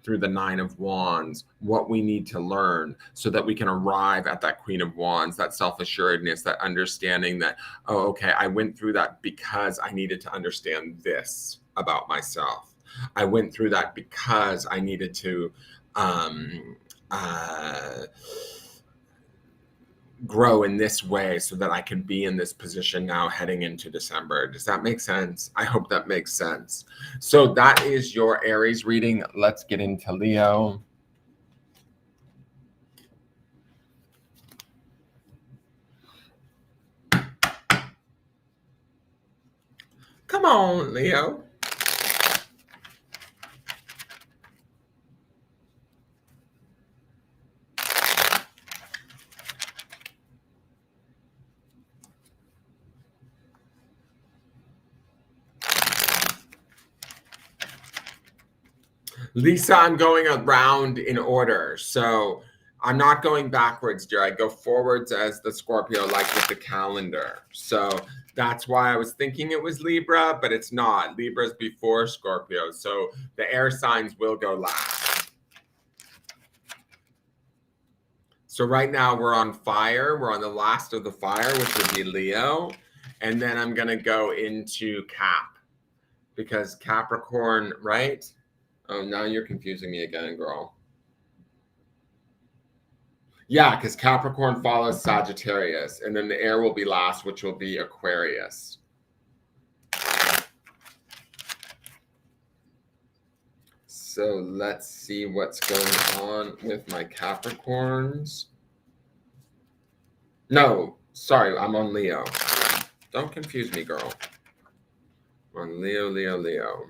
through the Nine of Wands, what we need to learn so that we can arrive at that Queen of Wands, that self-assuredness, that understanding that, oh, okay, I went through that because I needed to understand this about myself. I went through that because I needed to grow in this way so that I can be in this position now heading into December. Does that make sense? I hope that makes sense. So that is your Aries reading. Let's get into Leo. Come on, Leo. Lisa, I'm going around in order. So I'm not going backwards, dear. I go forwards as the Scorpio, like with the calendar. So that's why I was thinking it was Libra, but it's not. Libra's before Scorpio. So the air signs will go last. So right now we're on fire. We're on the last of the fire, which would be Leo. And then I'm going to go into Cap because Capricorn, right? Oh, now you're confusing me again, girl. Yeah, because Capricorn follows Sagittarius, and then the air will be last, which will be Aquarius. So let's see what's going on with my Capricorns. No, sorry, I'm on Leo. Don't confuse me, girl. I'm on Leo, Leo, Leo.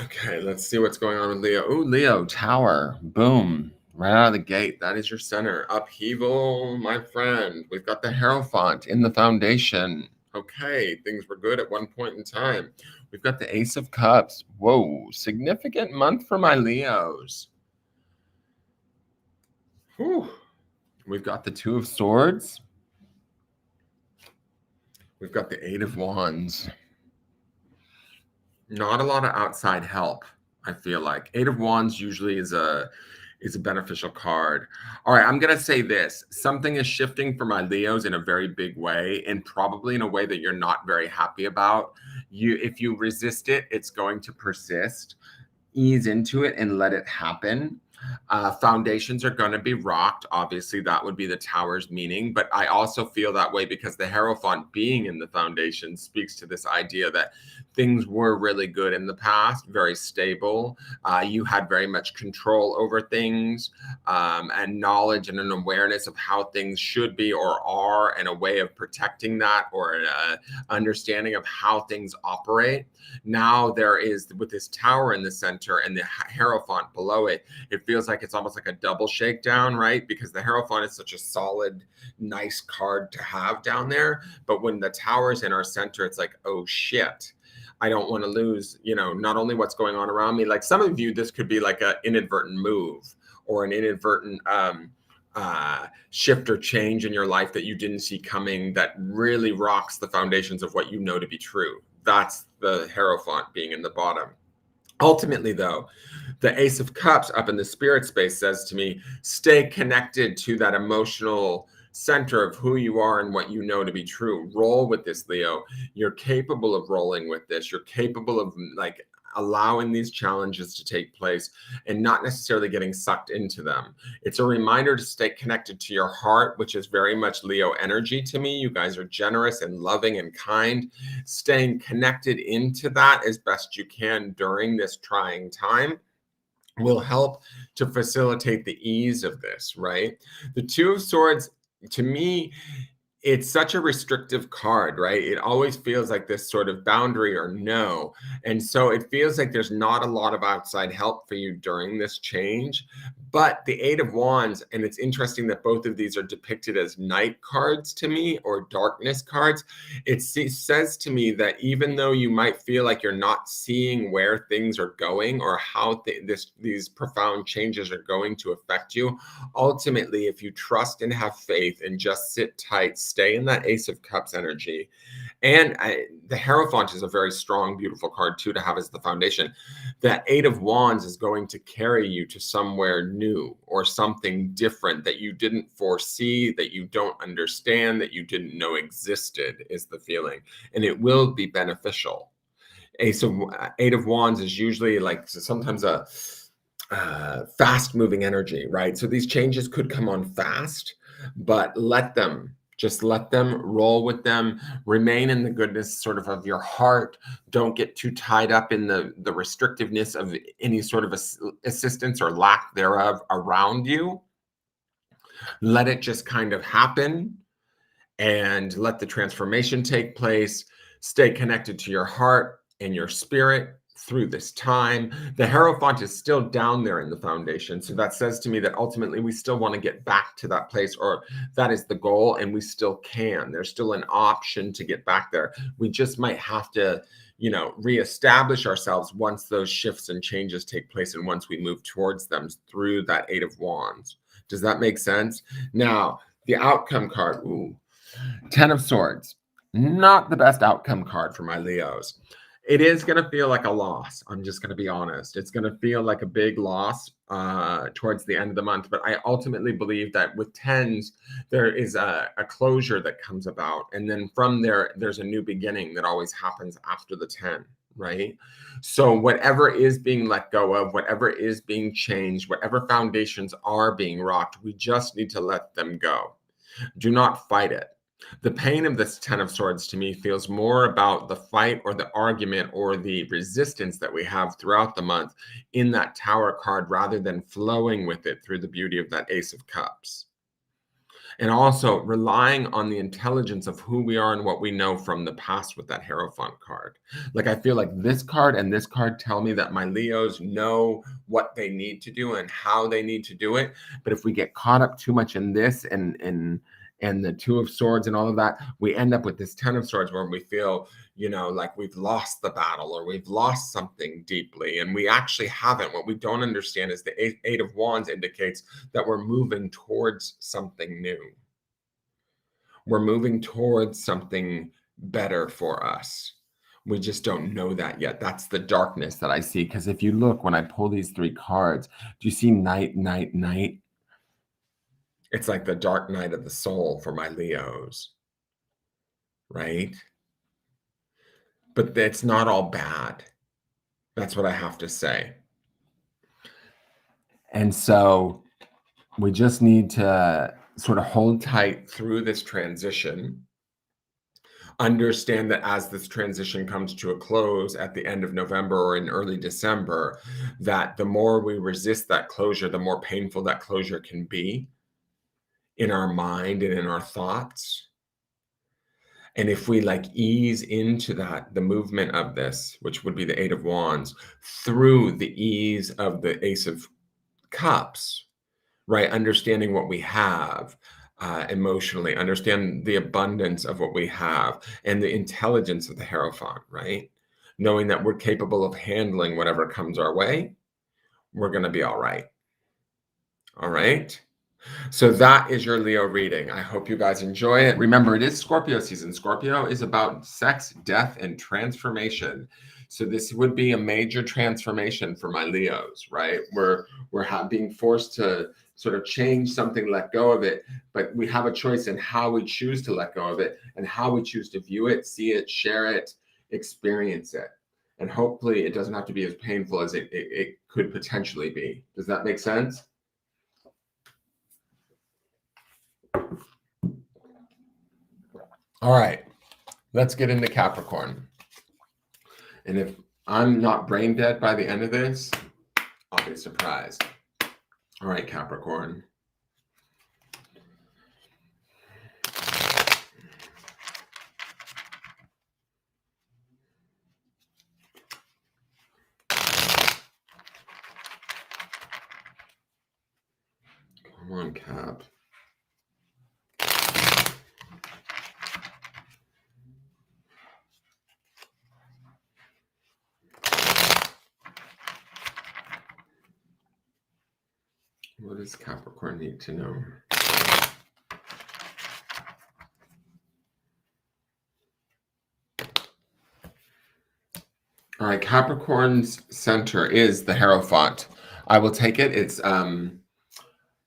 Okay, let's see what's going on with Leo. Oh, Leo, Tower. Boom. Right out of the gate. That is your center. Upheaval, my friend. We've got the Hierophant in the foundation. Okay, things were good at one point in time. We've got the Ace of Cups. Whoa, significant month for my Leos. Whew. We've got the Two of Swords. We've got the Eight of Wands. Not a lot of outside help, I feel like. Eight of Wands usually is a beneficial card. All right, I'm going to say this. Something is shifting for my Leos in a very big way, and probably in a way that you're not very happy about. If you resist it, it's going to persist. Ease into it and let it happen. Foundations are going to be rocked. Obviously, that would be the Tower's meaning. But I also feel that way because the Hierophant being in the foundation speaks to this idea that things were really good in the past, very stable. You had very much control over things, and knowledge and an awareness of how things should be or are, and a way of protecting that, or an understanding of how things operate. Now there is, with this Tower in the center and the Hierophant below it, it feels like it's almost like a double shakedown, right? Because the Hierophant is such a solid, nice card to have down there. But when the Tower's in our center, it's like, oh shit, I don't want to lose, not only what's going on around me. Like some of you, this could be like an inadvertent move or an inadvertent shift or change in your life that you didn't see coming that really rocks the foundations of what you know to be true. That's the Hierophant being in the bottom. Ultimately, though, the Ace of Cups up in the spirit space says to me, stay connected to that emotional center of who you are and what you know to be true. Roll with this, Leo. You're capable of rolling with this. You're capable of allowing these challenges to take place and not necessarily getting sucked into them. It's a reminder to stay connected to your heart, which is very much Leo energy to me. You guys are generous and loving and kind. Staying connected into that as best you can during this trying time will help to facilitate the ease of this, right? The Two of Swords, to me, it's such a restrictive card, right? It always feels like this sort of boundary or no. And so it feels like there's not a lot of outside help for you during this change. But the Eight of Wands, and it's interesting that both of these are depicted as night cards to me, or darkness cards. It says to me that even though you might feel like you're not seeing where things are going or how these profound changes are going to affect you, ultimately, if you trust and have faith and just sit tight, stay in that Ace of Cups energy. And the Hierophant is a very strong, beautiful card too to have as the foundation. That Eight of Wands is going to carry you to somewhere new or something different that you didn't foresee, that you don't understand, that you didn't know existed, is the feeling. And it will be beneficial. Eight of Wands is usually like sometimes a fast moving energy, right? So these changes could come on fast, but let them roll with them, remain in the goodness sort of your heart. Don't get too tied up in the restrictiveness of any sort of assistance or lack thereof around you. Let it just kind of happen and let the transformation take place. Stay connected to your heart and your spirit through this time. The Hierophant is still down there in the foundation. So that says to me that ultimately we still want to get back to that place, or that is the goal, and we still can. There's still an option to get back there. We just might have to, reestablish ourselves once those shifts and changes take place and once we move towards them through that Eight of Wands. Does that make sense? Now, the outcome card, Ten of Swords. Not the best outcome card for my Leos. It is going to feel like a loss. I'm just going to be honest. It's going to feel like a big loss towards the end of the month. But I ultimately believe that with tens, there is a closure that comes about. And then from there, there's a new beginning that always happens after the 10, right? So whatever is being let go of, whatever is being changed, whatever foundations are being rocked, we just need to let them go. Do not fight it. The pain of this Ten of Swords to me feels more about the fight or the argument or the resistance that we have throughout the month in that Tower card, rather than flowing with it through the beauty of that Ace of Cups. And also relying on the intelligence of who we are and what we know from the past with that Hierophant card. Like, I feel like this card and this card tell me that my Leos know what they need to do and how they need to do it. But if we get caught up too much in this and the Two of Swords and all of that, we end up with this Ten of Swords where we feel, like we've lost the battle or we've lost something deeply, and we actually haven't. What we don't understand is the Eight of Wands indicates that we're moving towards something new. We're moving towards something better for us. We just don't know that yet. That's the darkness that I see. Because if you look, when I pull these three cards, do you see night, night, night? It's like the dark night of the soul for my Leos, right? But it's not all bad. That's what I have to say. And so we just need to sort of hold tight through this transition. Understand that as this transition comes to a close at the end of November or in early December, that the more we resist that closure, the more painful that closure can be in our mind and in our thoughts. And if we like ease into that, the movement of this, which would be the Eight of Wands, through the ease of the Ace of Cups, right? Understanding what we have emotionally, understand the abundance of what we have and the intelligence of the Hierophant, right? Knowing that we're capable of handling whatever comes our way, we're going to be all right. All right. So that is your Leo reading. I hope you guys enjoy it. Remember, it is Scorpio season. Scorpio is about sex, death, and transformation. So this would be a major transformation for my Leos, right? We're being forced to sort of change something, let go of it, but we have a choice in how we choose to let go of it and how we choose to view it, see it, share it, experience it. And hopefully it doesn't have to be as painful as it could potentially be. Does that make sense? All right, let's get into Capricorn. And if I'm not brain dead by the end of this, I'll be surprised. All right, Capricorn. Come on, Cap. What does Capricorn need to know? All right, Capricorn's center is the Hierophant. I will take it. It's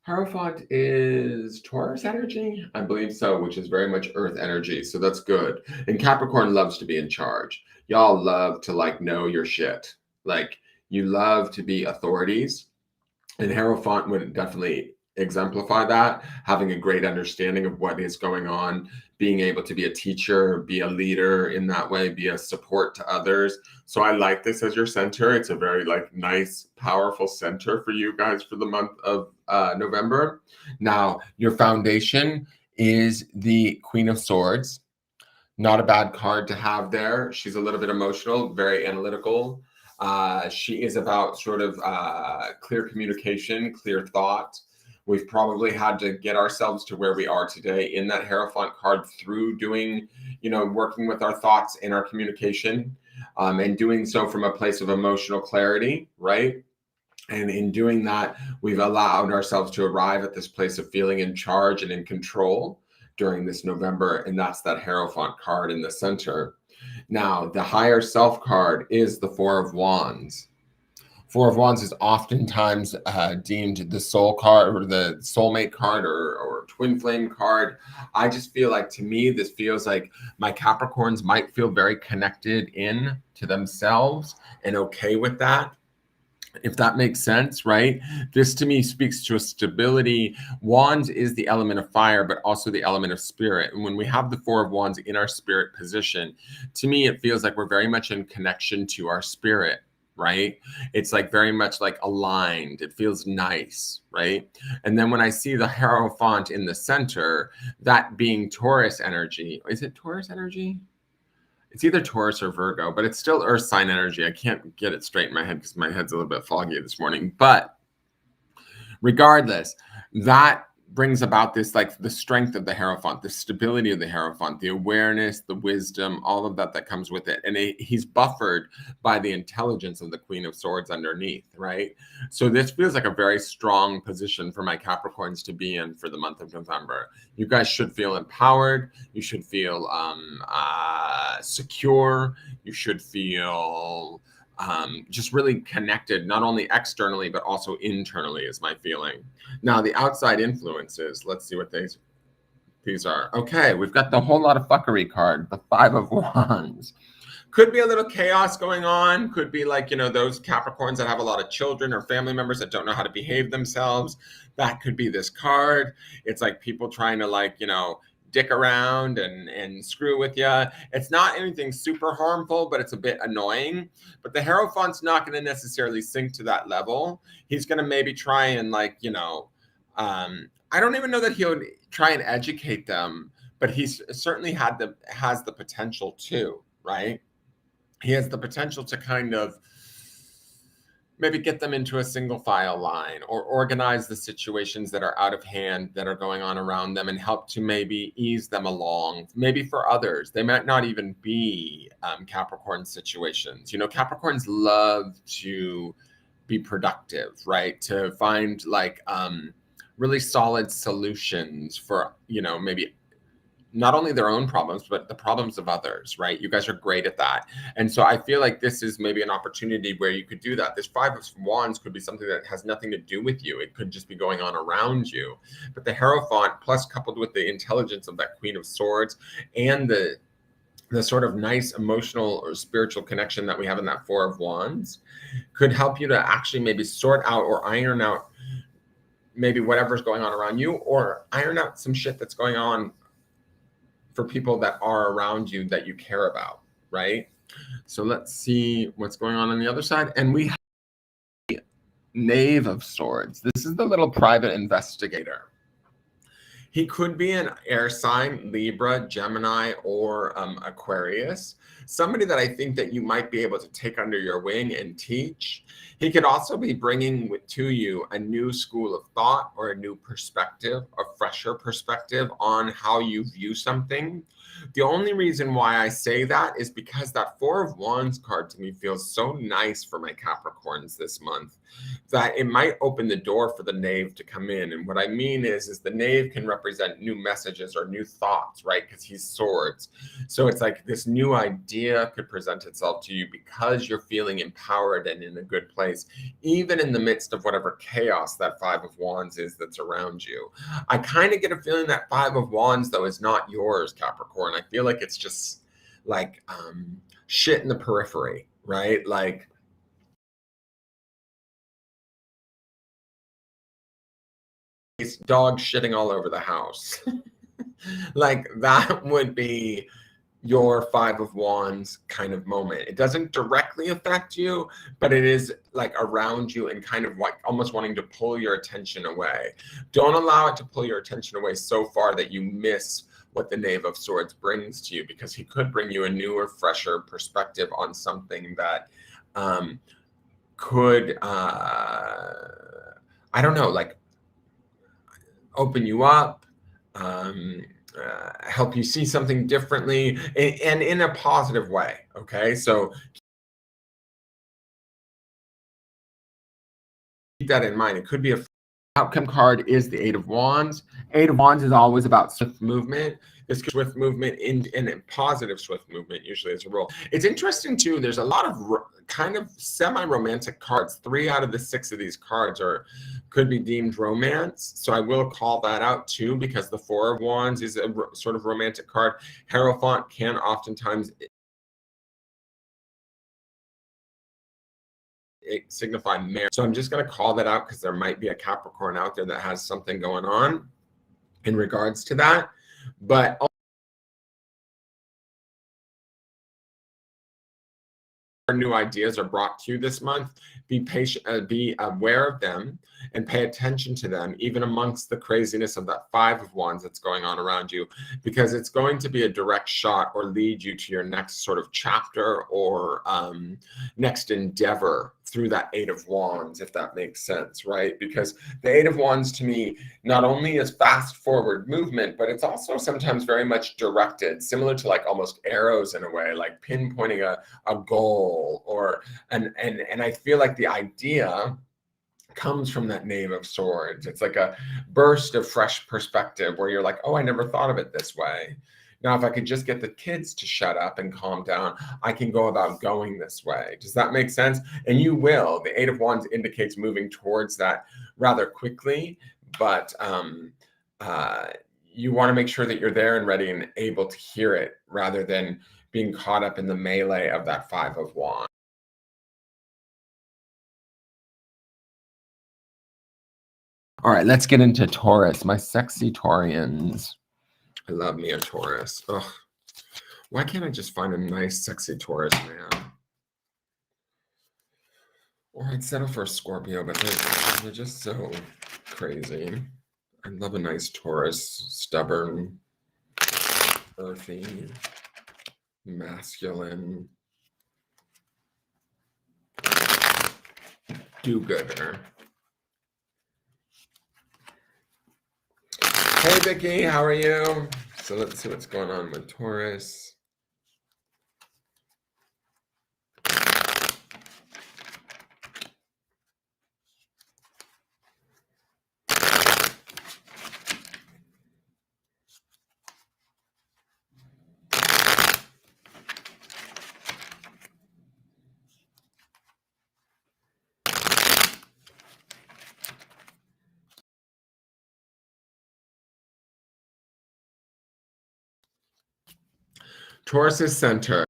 Hierophant is Taurus energy, I believe so, which is very much Earth energy. So that's good. And Capricorn loves to be in charge. Y'all love to like know your shit. Like you love to be authorities. And Hierophant would definitely exemplify that, having a great understanding of what is going on, being able to be a teacher, be a leader in that way, be a support to others. So I like this as your center. It's a very like nice, powerful center for you guys for the month of November. Now, your foundation is the Queen of Swords. Not a bad card to have there. She's a little bit emotional, very analytical. She is about sort of clear communication, clear thought. We've probably had to get ourselves to where we are today in that Hierophant card through doing, working with our thoughts and our communication, and doing so from a place of emotional clarity, right? And in doing that, we've allowed ourselves to arrive at this place of feeling in charge and in control during this November. And that's that Hierophant card in the center. Now, the higher self card is the Four of Wands. Four of Wands is oftentimes deemed the soul card or the soulmate card or twin flame card. I just feel like, to me, this feels like my Capricorns might feel very connected in to themselves and okay with that, if that makes sense, right? This to me speaks to a stability. Wands is the element of fire, but also the element of spirit. And when we have the Four of Wands in our spirit position, to me, it feels like we're very much in connection to our spirit, right? It's like very much like aligned. It feels nice, right? And then when I see the Hierophant in the center, that being Taurus energy, is it Taurus energy? It's either Taurus or Virgo, but it's still Earth sign energy. I can't get it straight in my head because my head's a little bit foggy this morning. But regardless, that brings about this, like the strength of the Hierophant, the stability of the Hierophant, the awareness, the wisdom, all of that comes with it. And he's buffered by the intelligence of the Queen of Swords underneath, right? So this feels like a very strong position for my Capricorns to be in for the month of November. You guys should feel empowered. You should feel secure. You should feel just really connected, not only externally, but also internally is my feeling. Now, the outside influences, let's see what these are. Okay, we've got the whole lot of fuckery card, the Five of Wands. Could be a little chaos going on. Could be like, those Capricorns that have a lot of children or family members that don't know how to behave themselves. That could be this card. It's like people trying to like, dick around and screw with you. It's not anything super harmful, but it's a bit annoying. But the Hierophant's not going to necessarily sink to that level. He's going to maybe try and like, I don't even know that he'll try and educate them, but he's certainly has the potential to, right? He has the potential to kind of maybe get them into a single file line or organize the situations that are out of hand that are going on around them and help to maybe ease them along. Maybe for others, they might not even be Capricorn situations. Capricorns love to be productive, right? To find like really solid solutions for, maybe not only their own problems, but the problems of others, right? You guys are great at that. And so I feel like this is maybe an opportunity where you could do that. This Five of Wands could be something that has nothing to do with you. It could just be going on around you. But the Hierophant, plus coupled with the intelligence of that Queen of Swords and the sort of nice emotional or spiritual connection that we have in that Four of Wands, could help you to actually maybe sort out or iron out maybe whatever's going on around you, or iron out some shit that's going on for people that are around you that you care about, right? So let's see what's going on the other side. And we have the Knave of Swords. This is the little private investigator. He could be an air sign, Libra, Gemini, or Aquarius. Somebody that I think that you might be able to take under your wing and teach. He could also be bringing to you a new school of thought or a new perspective, a fresher perspective on how you view something. The only reason why I say that is because that Four of Wands card to me feels so nice for my Capricorns this month that it might open the door for the Knave to come in. And what I mean is the Knave can represent new messages or new thoughts, right? Because he's swords. So it's like this new idea could present itself to you because you're feeling empowered and in a good place, even in the midst of whatever chaos that Five of Wands is that's around you. I kind of get a feeling that Five of Wands, though, is not yours, Capricorn. I feel like it's just like shit in the periphery, right? Like it's dog shitting all over the house. Like that would be your Five of Wands kind of moment. It doesn't directly affect you, but it is like around you and kind of like almost wanting to pull your attention away. Don't allow it to pull your attention away so far that you miss what the Knave of Swords brings to you, because he could bring you a newer, fresher perspective on something that could, I don't know, like open you up, help you see something differently and in a positive way. Okay, so keep that in mind. It could be a outcome card is the Eight of Wands. Eight of Wands is always about swift movement. This swift movement in a positive swift movement usually is a rule. It's interesting too. There's a lot of kind of semi-romantic cards. 3 out of the 6 of these cards could be deemed romance. So I will call that out too, because the Four of Wands is a sort of romantic card. Hierophant can oftentimes signify marriage. So I'm just going to call that out because there might be a Capricorn out there that has something going on in regards to that. But new ideas are brought to you this month, be patient, be aware of them and pay attention to them, even amongst the craziness of that Five of Wands that's going on around you, because it's going to be a direct shot or lead you to your next sort of chapter or next endeavor through that Eight of Wands, if that makes sense, right? Because the Eight of Wands to me not only is fast forward movement, but it's also sometimes very much directed, similar to like almost arrows in a way, like pinpointing a goal, or and I feel like the idea comes from that Knave of Swords. It's like a burst of fresh perspective where you're like, oh, I never thought of it this way. Now, if I could just get the kids to shut up and calm down, I can go about going this way. Does that make sense? And you will. The Eight of Wands indicates moving towards that rather quickly, but you want to make sure that you're there and ready and able to hear it, rather than being caught up in the melee of that Five of Wands. All right, let's get into Taurus, my sexy Taurians. I love me a Taurus. Ugh. Why can't I just find a nice, sexy Taurus, man? Or I'd settle for a Scorpio, but they're just so crazy. I love a nice Taurus, stubborn, earthy, masculine, do-gooder. Hey, Vicky, how are you? So let's see what's going on with Taurus. Taurus's center.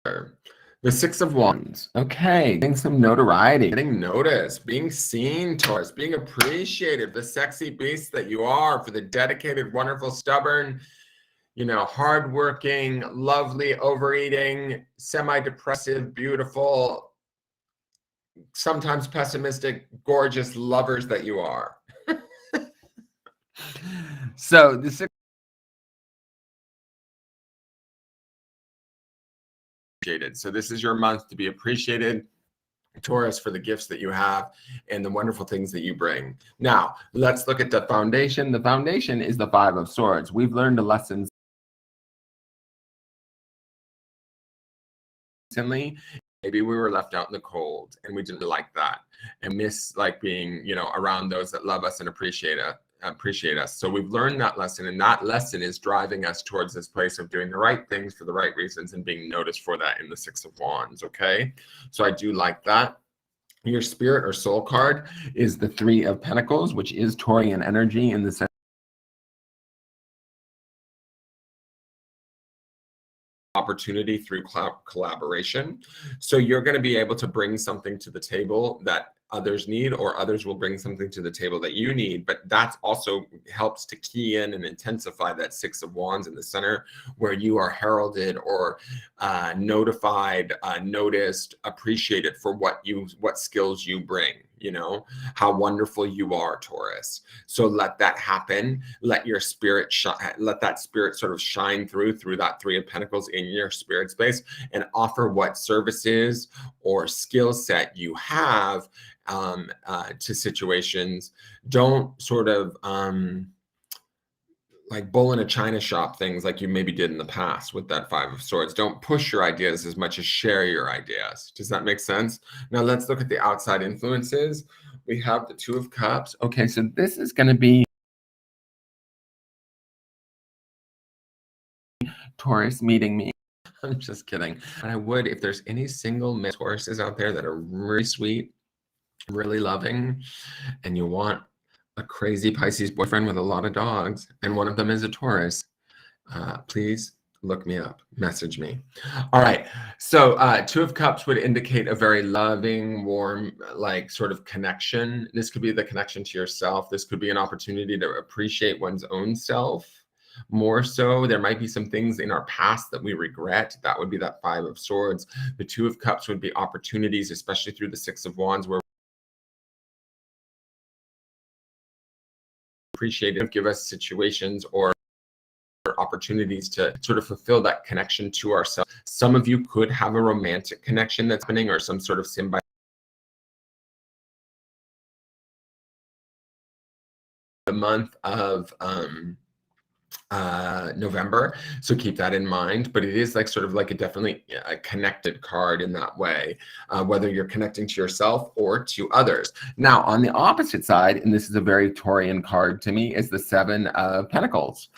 The Six of Wands. Okay, getting some notoriety, getting noticed, being seen, Taurus, being appreciated, the sexy beast that you are, for the dedicated, wonderful, stubborn, hardworking, lovely, overeating, semi-depressive, beautiful, sometimes pessimistic, gorgeous lovers that you are. So the Six. So this is your month to be appreciated, Taurus, for the gifts that you have and the wonderful things that you bring. Now, let's look at the foundation. The foundation is the Five of Swords. We've learned a lesson recently. Maybe we were left out in the cold and we didn't like that and miss being, around those that love us and appreciate us. So we've learned that lesson, and that lesson is driving us towards this place of doing the right things for the right reasons and being noticed for that in the Six of Wands. Okay, so I do like that. Your spirit or soul card is the Three of Pentacles, which is Taurian energy in the sense opportunity through collaboration. So you're going to be able to bring something to the table that others need, or others will bring something to the table that you need. But that also helps to key in and intensify that Six of Wands in the center, where you are heralded or notified, noticed, appreciated for what skills you bring. How wonderful you are, Taurus. So let that happen. Let your spirit let that spirit sort of shine through that Three of Pentacles in your spirit space, and offer what services or skill set you have to situations. Don't sort of bull in a china shop things like you maybe did in the past with that Five of Swords. Don't push your ideas as much as share your ideas. Does that make sense? Now let's look at the outside influences. We have the Two of Cups. Okay, so this is going to be Taurus meeting me. I'm just kidding. I would, if there's any single Tauruses out there that are really sweet, really loving, and you want a crazy Pisces boyfriend with a lot of dogs, and one of them is a Taurus, please look me up, message me. All right, so Two of Cups would indicate a very loving, warm, sort of connection. This could be the connection to yourself. This could be an opportunity to appreciate one's own self more so. There might be some things in our past that we regret. That would be that Five of Swords. The Two of Cups would be opportunities, especially through the Six of Wands, where appreciated, give us situations or opportunities to sort of fulfill that connection to ourselves. Some of you could have a romantic connection that's happening, or some sort of symbiotic. The month of November, so keep that in mind. But it is sort of definitely a connected card in that way, whether you're connecting to yourself or to others. Now on the opposite side, and this is a very Taurian card to me, is the Seven of Pentacles.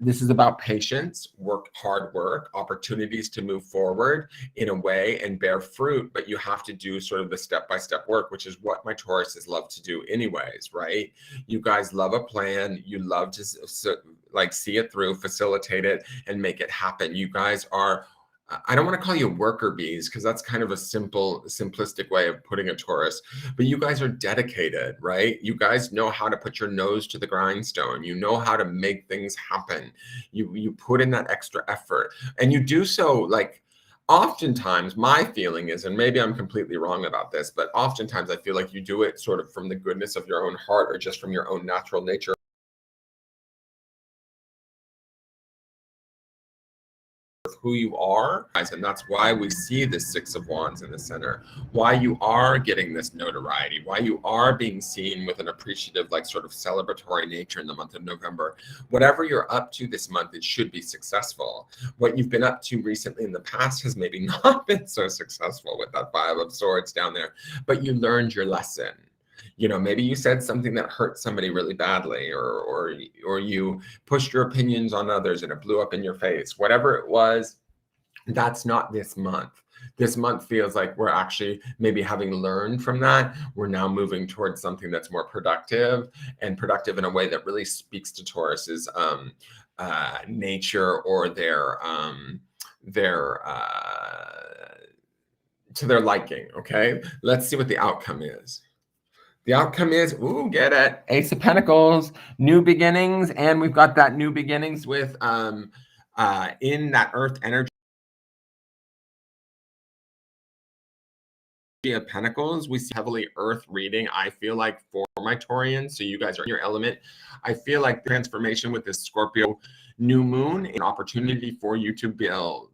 This is about patience, hard work, opportunities to move forward in a way and bear fruit, but you have to do sort of the step-by-step work, which is what my Tauruses love to do anyways, right? You guys love a plan. You love to like see it through, facilitate it, and make it happen. You guys are, I don't want to call you worker bees because that's kind of a simplistic way of putting a Taurus, but you guys are dedicated, right? You guys know how to put your nose to the grindstone. You know how to make things happen. You put in that extra effort, and you do so like oftentimes my feeling is, and maybe I'm completely wrong about this, but oftentimes I feel like you do it sort of from the goodness of your own heart or just from your own natural nature, who you are. And that's why we see the Six of Wands in the center, why you are getting this notoriety, why you are being seen with an appreciative, like sort of celebratory nature in the month of November. Whatever you're up to this month, it should be successful. What you've been up to recently in the past has maybe not been so successful with that Five of Swords down there, but you learned your lesson. You know, maybe you said something that hurt somebody really badly, or you pushed your opinions on others and it blew up in your face. Whatever it was, that's not this month. This month feels like we're actually maybe having learned from that. We're now moving towards something that's more productive, and productive in a way that really speaks to Taurus's nature, or their to their liking. Okay, let's see what the outcome is. The outcome is, ooh, get it, Ace of Pentacles, new beginnings, and we've got that new beginnings with in that Earth energy of Pentacles. We see heavily Earth reading, I feel like, for my Taurians. So you guys are in your element. I feel like transformation with this Scorpio new moon, an opportunity for you to build.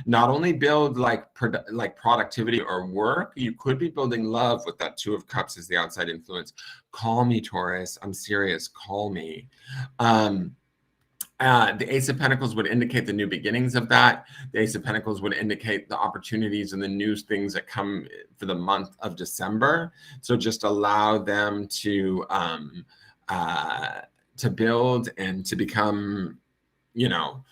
Not only build like productivity or work, you could be building love with that Two of Cups as the outside influence. Call me, Taurus. I'm serious. Call me. The Ace of Pentacles would indicate the new beginnings of that. The Ace of Pentacles would indicate the opportunities and the new things that come for the month of December. So just allow them to build and to become, you know,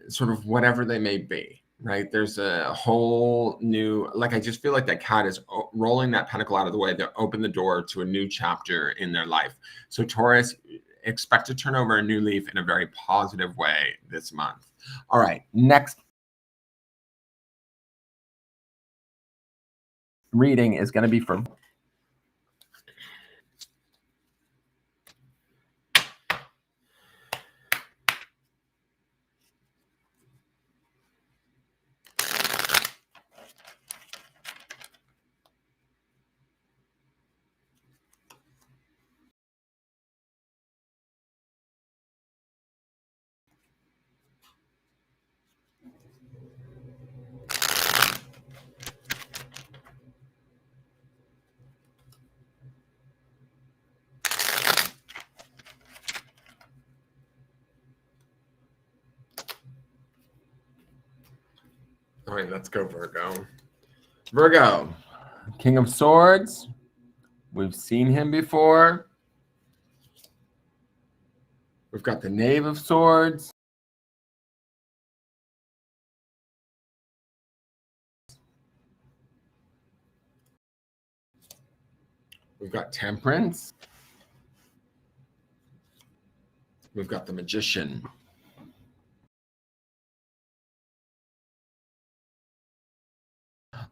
sort of whatever they may be, right? There's a whole new, like, I just feel like that cat is rolling that pentacle out of the way to open the door to a new chapter in their life. So Taurus, expect to turn over a new leaf in a very positive way this month. All right, next reading is going to be for all right, let's go, Virgo. Virgo, King of Swords. We've seen him before. We've got the Knave of Swords. We've got Temperance. We've got the Magician.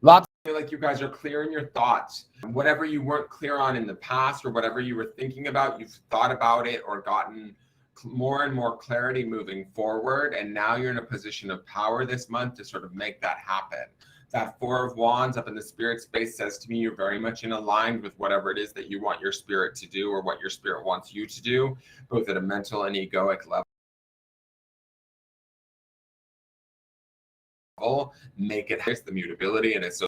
Lots of feel like you guys are clear in your thoughts. Whatever you weren't clear on in the past, or whatever you were thinking about, you've thought about it or gotten more and more clarity moving forward. And now you're in a position of power this month to sort of make that happen. That Four of Wands up in the spirit space says to me, you're very much in aligned with whatever it is that you want your spirit to do, or what your spirit wants you to do, both at a mental and egoic level. Make it the mutability, and it's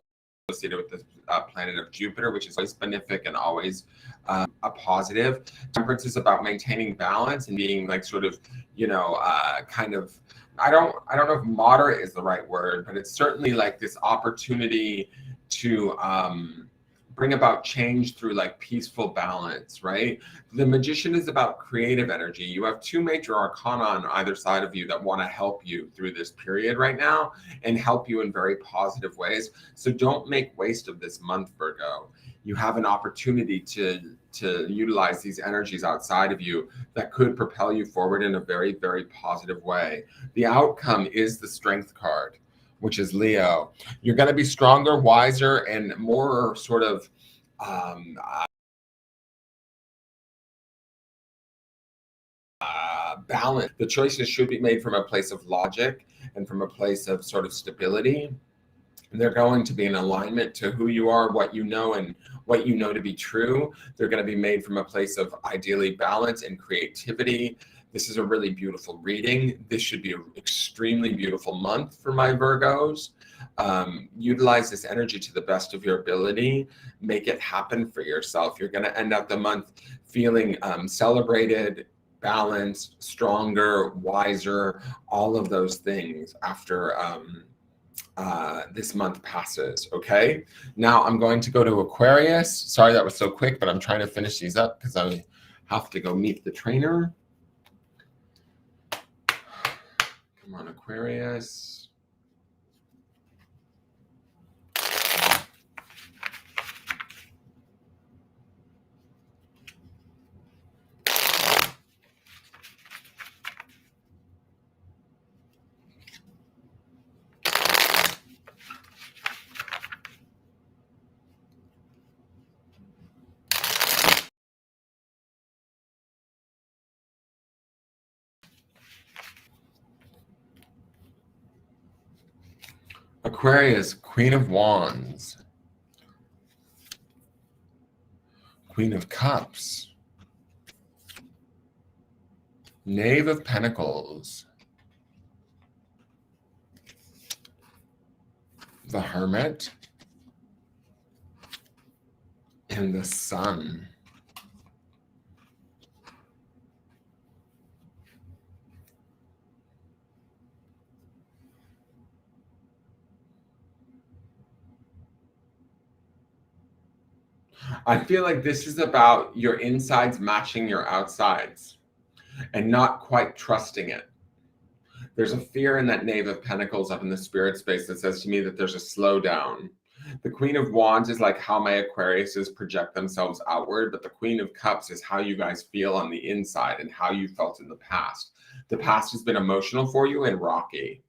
associated with the planet of Jupiter, which is always benefic and always a positive. Temperance is about maintaining balance and being like sort of, you know, kind of, I don't know if moderate is the right word, but it's certainly like this opportunity to bring about change through like peaceful balance, right? The Magician is about creative energy. You have two major arcana on either side of you that want to help you through this period right now and help you in very positive ways. So don't make waste of this month, Virgo. you have an opportunity to utilize these energies outside of you that could propel you forward in a very, very positive way. The outcome is the Strength card, which is Leo. You're going to be stronger, wiser, and more sort of balance. The choices should be made from a place of logic and from a place of sort of stability. And they're going to be in alignment to who you are, what you know, and what you know to be true. They're going to be made from a place of ideally balance and creativity. This is a really beautiful reading. This should be an extremely beautiful month for my Virgos. Utilize this energy to the best of your ability. Make it happen for yourself. You're going to end up the month feeling celebrated, balanced, stronger, wiser, all of those things after this month passes. Okay, now I'm going to go to Aquarius. Sorry that was so quick, but I'm trying to finish these up because I have to go meet the trainer. Come on, Aquarius. Aquarius, Queen of Wands, Queen of Cups, Knave of Pentacles, the Hermit, and the Sun. I feel like this is about your insides matching your outsides and not quite trusting it. There's a fear in that Knave of Pentacles up in the spirit space that says to me that there's a slowdown. The Queen of Wands is like how my Aquariuses project themselves outward, but the Queen of Cups is how you guys feel on the inside and how you felt in the past. The past has been emotional for you and rocky,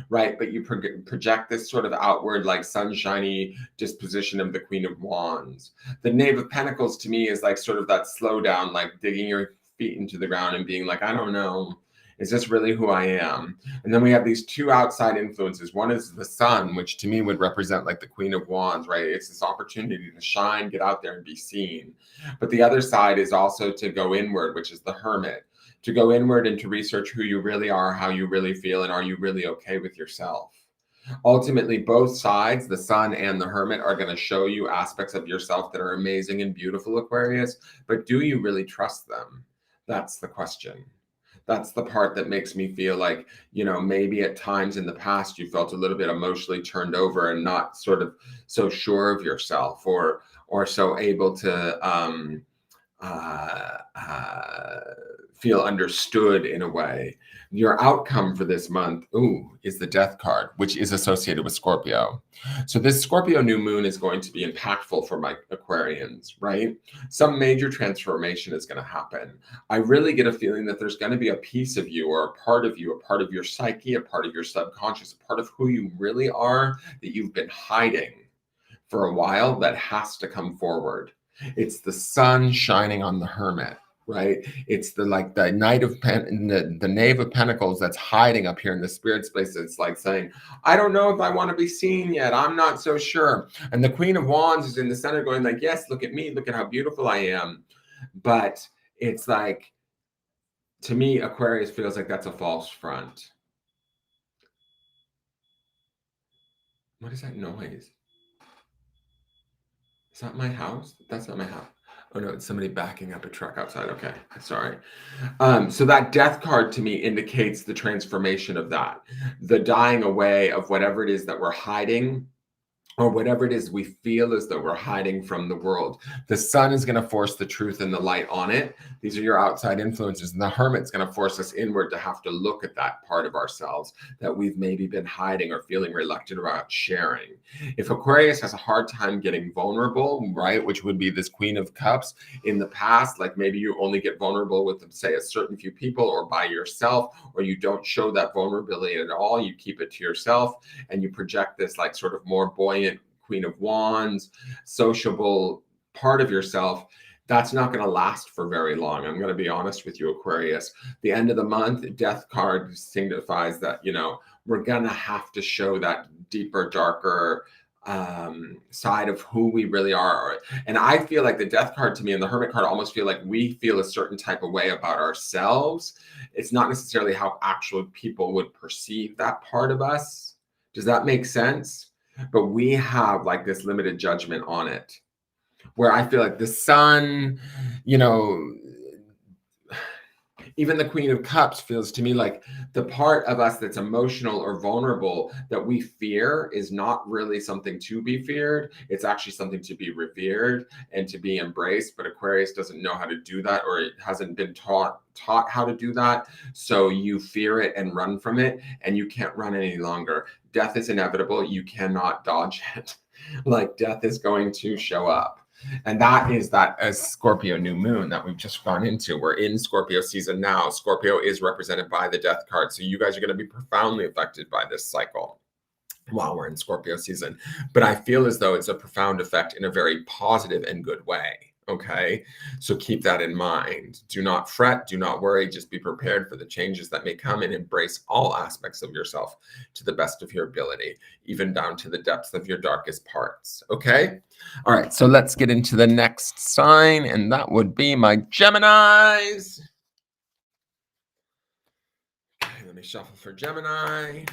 right? But you project this sort of outward, like sunshiny disposition of the Queen of Wands. The Knave of Pentacles to me is like sort of that slowdown, like digging your feet into the ground and being like, I don't know, is this really who I am? And then we have these two outside influences. One is the Sun, which to me would represent like the Queen of Wands, right? It's this opportunity to shine, get out there and be seen. But the other side is also to go inward, which is the Hermit, to go inward and to research who you really are, how you really feel, and are you really okay with yourself? Ultimately, both sides, the Sun and the Hermit, are going to show you aspects of yourself that are amazing and beautiful, Aquarius, but do you really trust them? That's the question. That's the part that makes me feel like, you know, maybe at times in the past you felt a little bit emotionally turned over and not sort of so sure of yourself or so able to feel understood in a way. Your outcome for this month, is the Death card, which is associated with Scorpio. So this Scorpio new moon is going to be impactful for my Aquarians, right? Some major transformation is going to happen. I really get a feeling that there's going to be a piece of you or a part of you, a part of your psyche, a part of your subconscious, a part of who you really are that you've been hiding for a while that has to come forward. It's the sun shining on the Hermit, right? It's the Knight of the Knave of Pentacles that's hiding up here in the spirit space. It's like saying, I don't know if I want to be seen yet. I'm not so sure. And the Queen of Wands is in the center going like, yes, look at me. Look at how beautiful I am. But it's like, to me, Aquarius feels like that's a false front. What is that noise? Is that my house? That's not my house. Oh no, it's somebody backing up a truck outside. Okay, sorry. So that Death card to me indicates the transformation of that, the dying away of whatever it is that we're hiding or whatever it is we feel as though we're hiding from the world. The sun is going to force the truth and the light on it. These are your outside influences. And the hermit's going to force us inward to have to look at that part of ourselves that we've maybe been hiding or feeling reluctant about sharing. If Aquarius has a hard time getting vulnerable, right, which would be this Queen of Cups in the past, like maybe you only get vulnerable with, say, a certain few people or by yourself, or you don't show that vulnerability at all, you keep it to yourself and you project this like sort of more buoyant Queen of Wands, sociable part of yourself, that's not going to last for very long. I'm going to be honest with you, Aquarius. The end of the month, death card signifies that, you know, we're going to have to show that deeper, darker side of who we really are. And I feel like the death card to me and the hermit card almost feel like we feel a certain type of way about ourselves. It's not necessarily how actual people would perceive that part of us. Does that make sense? But we have like this limited judgment on it, where I feel like the sun, you know, even the Queen of Cups feels to me like the part of us that's emotional or vulnerable that we fear is not really something to be feared. It's actually something to be revered and to be embraced. But Aquarius doesn't know how to do that, or it hasn't been taught how to do that. So you fear it and run from it, and you can't run any longer. Death is inevitable. You cannot dodge it. Like death is going to show up. And that is that as Scorpio new moon that we've just gone into. We're in Scorpio season now. Scorpio is represented by the death card. So you guys are going to be profoundly affected by this cycle while we're in Scorpio season. But I feel as though it's a profound effect in a very positive and good way. Okay, so keep that in mind. Do not fret, do not worry, just be prepared for the changes that may come and embrace all aspects of yourself to the best of your ability, even down to the depths of your darkest parts. Okay, all right, so let's get into the next sign, and that would be my Geminis. Okay, let me shuffle for Gemini.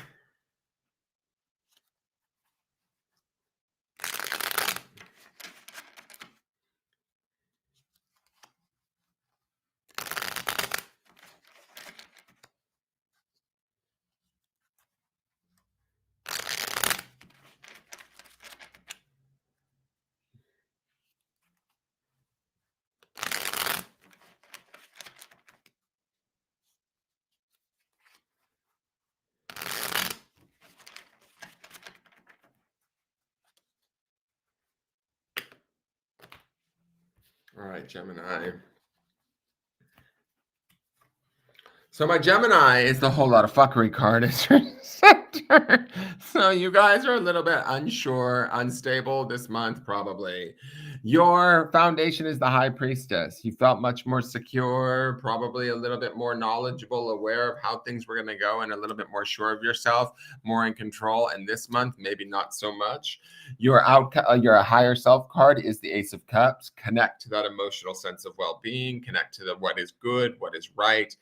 All right, Gemini. So my Gemini is the whole lot of fuckery card as your center. So you guys are a little bit unsure, unstable this month, probably. Your foundation is the High Priestess. You felt much more secure, probably a little bit more knowledgeable, aware of how things were going to go, and a little bit more sure of yourself, more in control. And this month, maybe not so much. Your higher self card is the Ace of Cups. Connect to that emotional sense of well-being. Connect to what is good, what is right.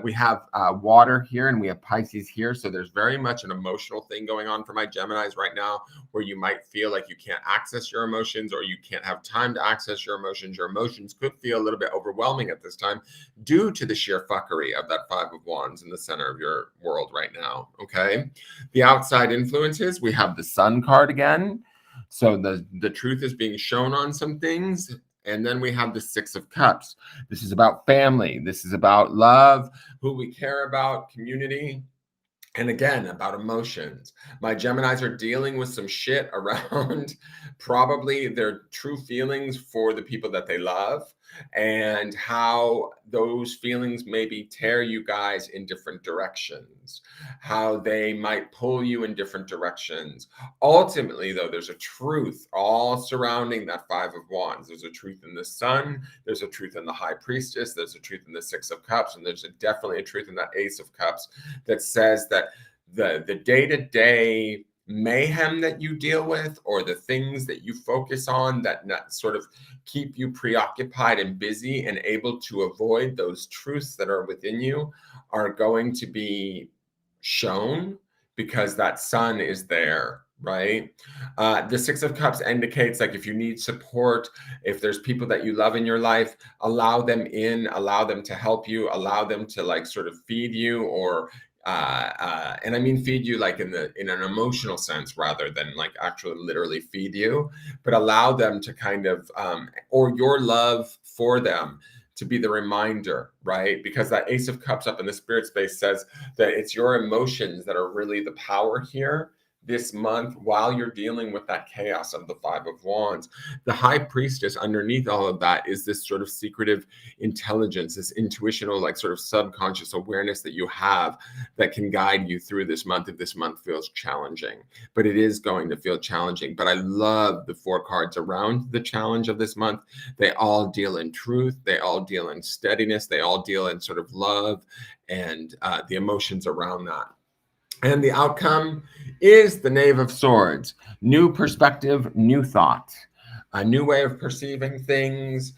We have water here and we have Pisces here. So there's very much an emotional thing going on for my Geminis right now, where you might feel like you can't access your emotions, or you can't have time to access your emotions. Your emotions could feel a little bit overwhelming at this time due to the sheer fuckery of that Five of Wands in the center of your world right now. Okay. The outside influences, we have the Sun card again. So the truth is being shown on some things. And then we have the Six of Cups. This is about family. This is about love, who we care about, community, and again, about emotions. My Geminis are dealing with some shit around probably their true feelings for the people that they love, and how those feelings maybe tear you guys in different directions, how they might pull you in different directions. Ultimately, though, there's a truth all surrounding that Five of Wands. There's a truth in the Sun, there's a truth in the High Priestess, there's a truth in the Six of Cups, and there's definitely a truth in that Ace of Cups that says that the day-to-day mayhem that you deal with, or the things that you focus on that sort of keep you preoccupied and busy and able to avoid those truths that are within you, are going to be shown because that sun is there, right? The Six of Cups indicates like if you need support, if there's people that you love in your life, allow them in, allow them to help you, allow them to like sort of feed you, or And I mean feed you like in an emotional sense rather than like actually literally feed you, but allow them to kind of or your love for them to be the reminder, right? Because that Ace of Cups up in the spirit space says that it's your emotions that are really the power here this month while you're dealing with that chaos of the Five of Wands. The High Priestess underneath all of that is this sort of secretive intelligence, this intuitional, like sort of subconscious awareness that you have that can guide you through this month if this month feels challenging. But it is going to feel challenging. But I love the 4 cards around the challenge of this month. They all deal in truth. They all deal in steadiness. They all deal in sort of love and the emotions around that. And the outcome is the Knave of Swords. New perspective, new thought, a new way of perceiving things,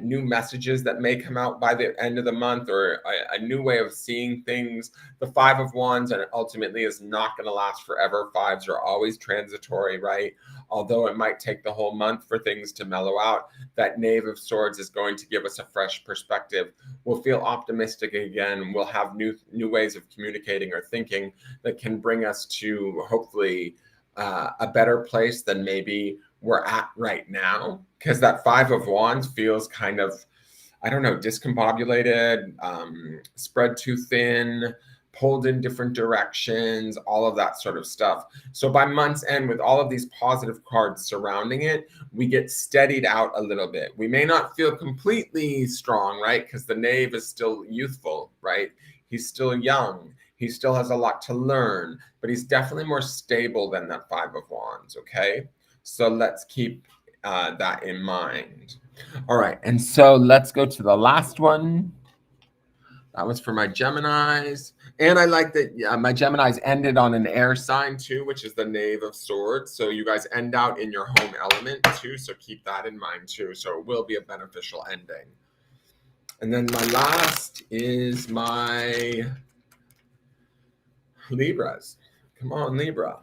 new messages that may come out by the end of the month, or a new way of seeing things. The Five of Wands, and ultimately is not going to last forever. Fives are always transitory, right? Although it might take the whole month for things to mellow out, that Knave of Swords is going to give us a fresh perspective. We'll feel optimistic again. We'll have new ways of communicating or thinking that can bring us to hopefully a better place than maybe we're at right now. Because that Five of Wands feels kind of, I don't know, discombobulated, spread too thin, pulled in different directions, all of that sort of stuff. So by month's end, with all of these positive cards surrounding it, we get steadied out a little bit. We may not feel completely strong, right? Because the Knave is still youthful, right? He's still young. He still has a lot to learn, but he's definitely more stable than that Five of Wands, okay? So let's keep that in mind. All right, and so let's go to the last one. That was for my Geminis. And I like that my Geminis ended on an air sign too, which is the Knave of Swords. So you guys end out in your home element too. So keep that in mind too. So it will be a beneficial ending. And then my last is my Libras. Come on, Libra.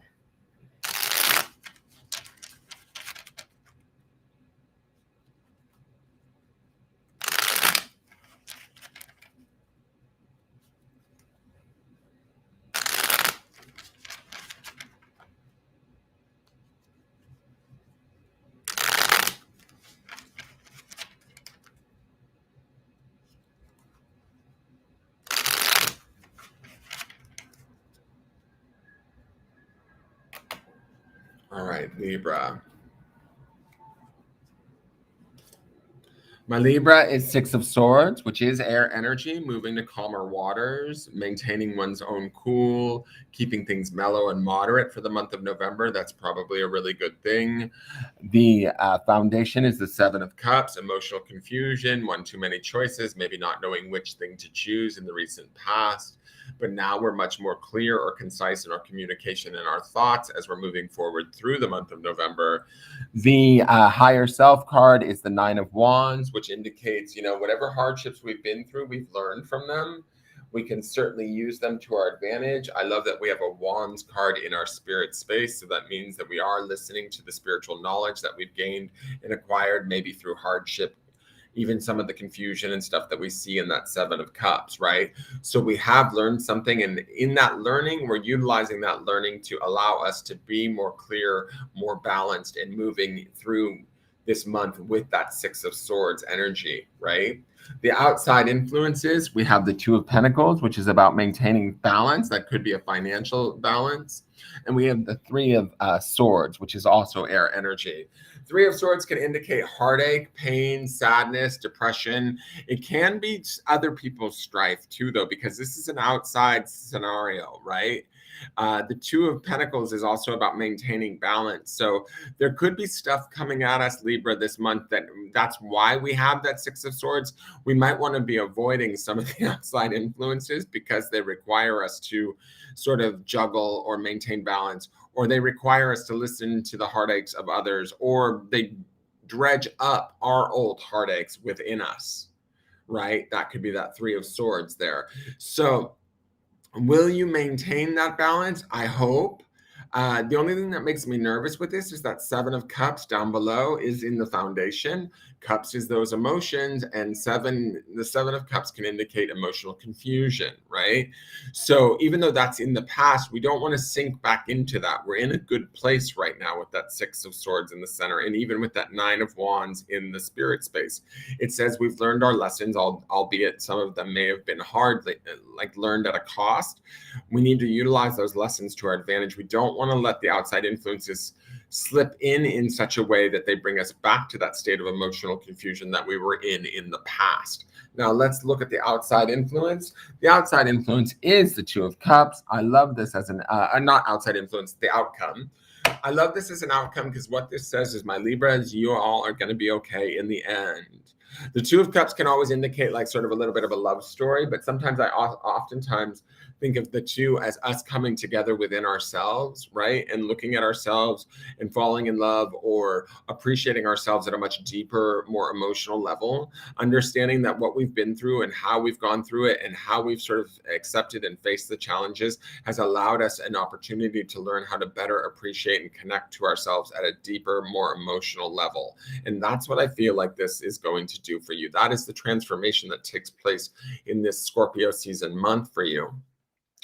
All right, Libra. My Libra is Six of Swords, which is air energy, moving to calmer waters, maintaining one's own cool, keeping things mellow and moderate for the month of November. That's probably a really good thing. The foundation is the Seven of Cups, emotional confusion, one too many choices, maybe not knowing which thing to choose in the recent past. But now we're much more clear or concise in our communication and our thoughts as we're moving forward through the month of November. The higher self card is the Nine of Wands, which indicates, whatever hardships we've been through, we've learned from them. We can certainly use them to our advantage. I love that we have a Wands card in our spirit space. So that means that we are listening to the spiritual knowledge that we've gained and acquired, maybe through hardship, even some of the confusion and stuff that we see in that Seven of Cups, right? So we have learned something, and in that learning, we're utilizing that learning to allow us to be more clear, more balanced, and moving through this month with that Six of Swords energy, right? The outside influences, we have the Two of Pentacles, which is about maintaining balance. That could be a financial balance. And we have the Three of Swords, which is also air energy. Three of Swords can indicate heartache, pain, sadness, depression. It can be other people's strife too, though, because this is an outside scenario, right? The Two of Pentacles is also about maintaining balance. So there could be stuff coming at us, Libra, this month that's why we have that Six of Swords. We might want to be avoiding some of the outside influences because they require us to sort of juggle or maintain balance, or they require us to listen to the heartaches of others, or they dredge up our old heartaches within us, right? That could be that Three of Swords there. So will you maintain that balance? I hope. The only thing that makes me nervous with this is that Seven of Cups down below is in the foundation. Cups is those emotions, and the Seven of Cups can indicate emotional confusion, right? So even though that's in the past, we don't want to sink back into that. We're in a good place right now with that Six of Swords in the center, and even with that Nine of Wands in the spirit space. It says we've learned our lessons, albeit some of them may have been hard, like learned at a cost. We need to utilize those lessons to our advantage. We don't want to let the outside influences slip in such a way that they bring us back to that state of emotional confusion that we were in the past. Now let's look at the outside influence. The outside influence is the Two of Cups. I love this as not outside influence, the outcome. I love this as an outcome because what this says is, my Libras, you all are going to be okay in the end. The Two of Cups can always indicate like sort of a little bit of a love story, but sometimes I oftentimes think of the two as us coming together within ourselves, right? And looking at ourselves and falling in love or appreciating ourselves at a much deeper, more emotional level, understanding that what we've been through and how we've gone through it and how we've sort of accepted and faced the challenges has allowed us an opportunity to learn how to better appreciate and connect to ourselves at a deeper, more emotional level. And that's what I feel like this is going to do for you. That is the transformation that takes place in this Scorpio season month for you,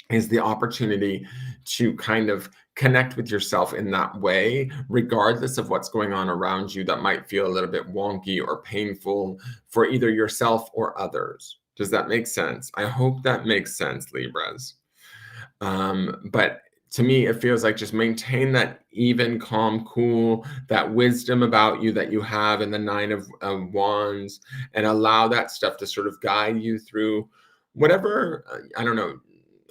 is the opportunity to kind of connect with yourself in that way, regardless of what's going on around you that might feel a little bit wonky or painful for either yourself or others. Does that make sense? I hope that makes sense, Libras. But to me, it feels like just maintain that even, calm, cool, that wisdom about you that you have in the Nine of Wands, and allow that stuff to sort of guide you through whatever, I don't know,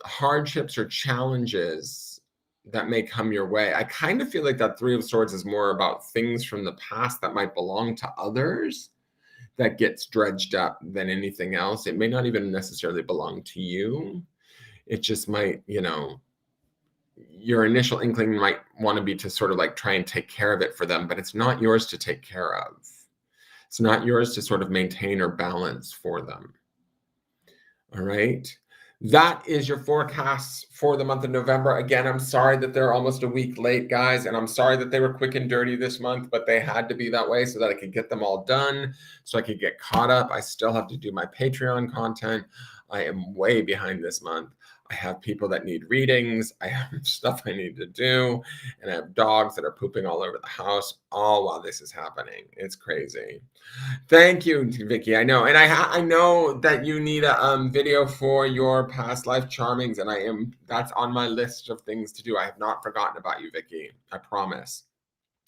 hardships or challenges that may come your way. I kind of feel like that Three of Swords is more about things from the past that might belong to others that gets dredged up than anything else. It may not even necessarily belong to you. It just might, you know, your initial inkling might want to be to sort of like try and take care of it for them, but it's not yours to take care of. It's not yours to sort of maintain or balance for them. All right. That is your forecast for the month of November. Again, I'm sorry that they're almost a week late, guys, and I'm sorry that they were quick and dirty this month, but they had to be that way so that I could get them all done, so I could get caught up. I still have to do my Patreon content. I am way behind this month. I have people that need readings. I have stuff I need to do, and I have dogs that are pooping all over the house, all while this is happening. It's crazy. Thank you, Vicky. I know, and I know that you need a video for your past life charmings, and that's on my list of things to do. I have not forgotten about you, Vicky. I promise.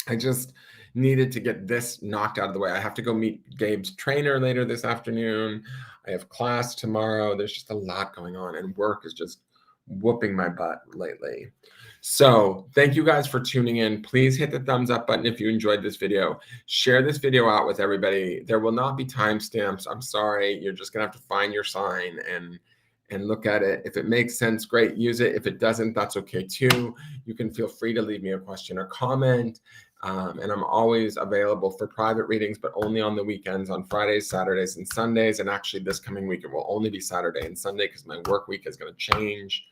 I just needed to get this knocked out of the way. I have to go meet Gabe's trainer later this afternoon. I have class tomorrow. There's just a lot going on, and work is just whooping my butt lately. So thank you guys for tuning in. Please hit the thumbs up button if you enjoyed this video. Share this video out with everybody. There will not be timestamps. I'm sorry. You're just going to have to find your sign and look at it. If it makes sense, great, use it. If it doesn't, that's okay too. You can feel free to leave me a question or comment. And I'm always available for private readings, but only on the weekends, on Fridays, Saturdays, and Sundays. And actually this coming week, it will only be Saturday and Sunday because my work week is going to change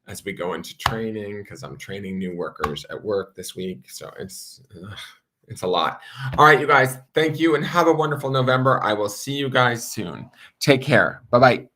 as we go into training, because I'm training new workers at work this week. So it's a lot. All right, you guys, thank you and have a wonderful November. I will see you guys soon. Take care. Bye-bye.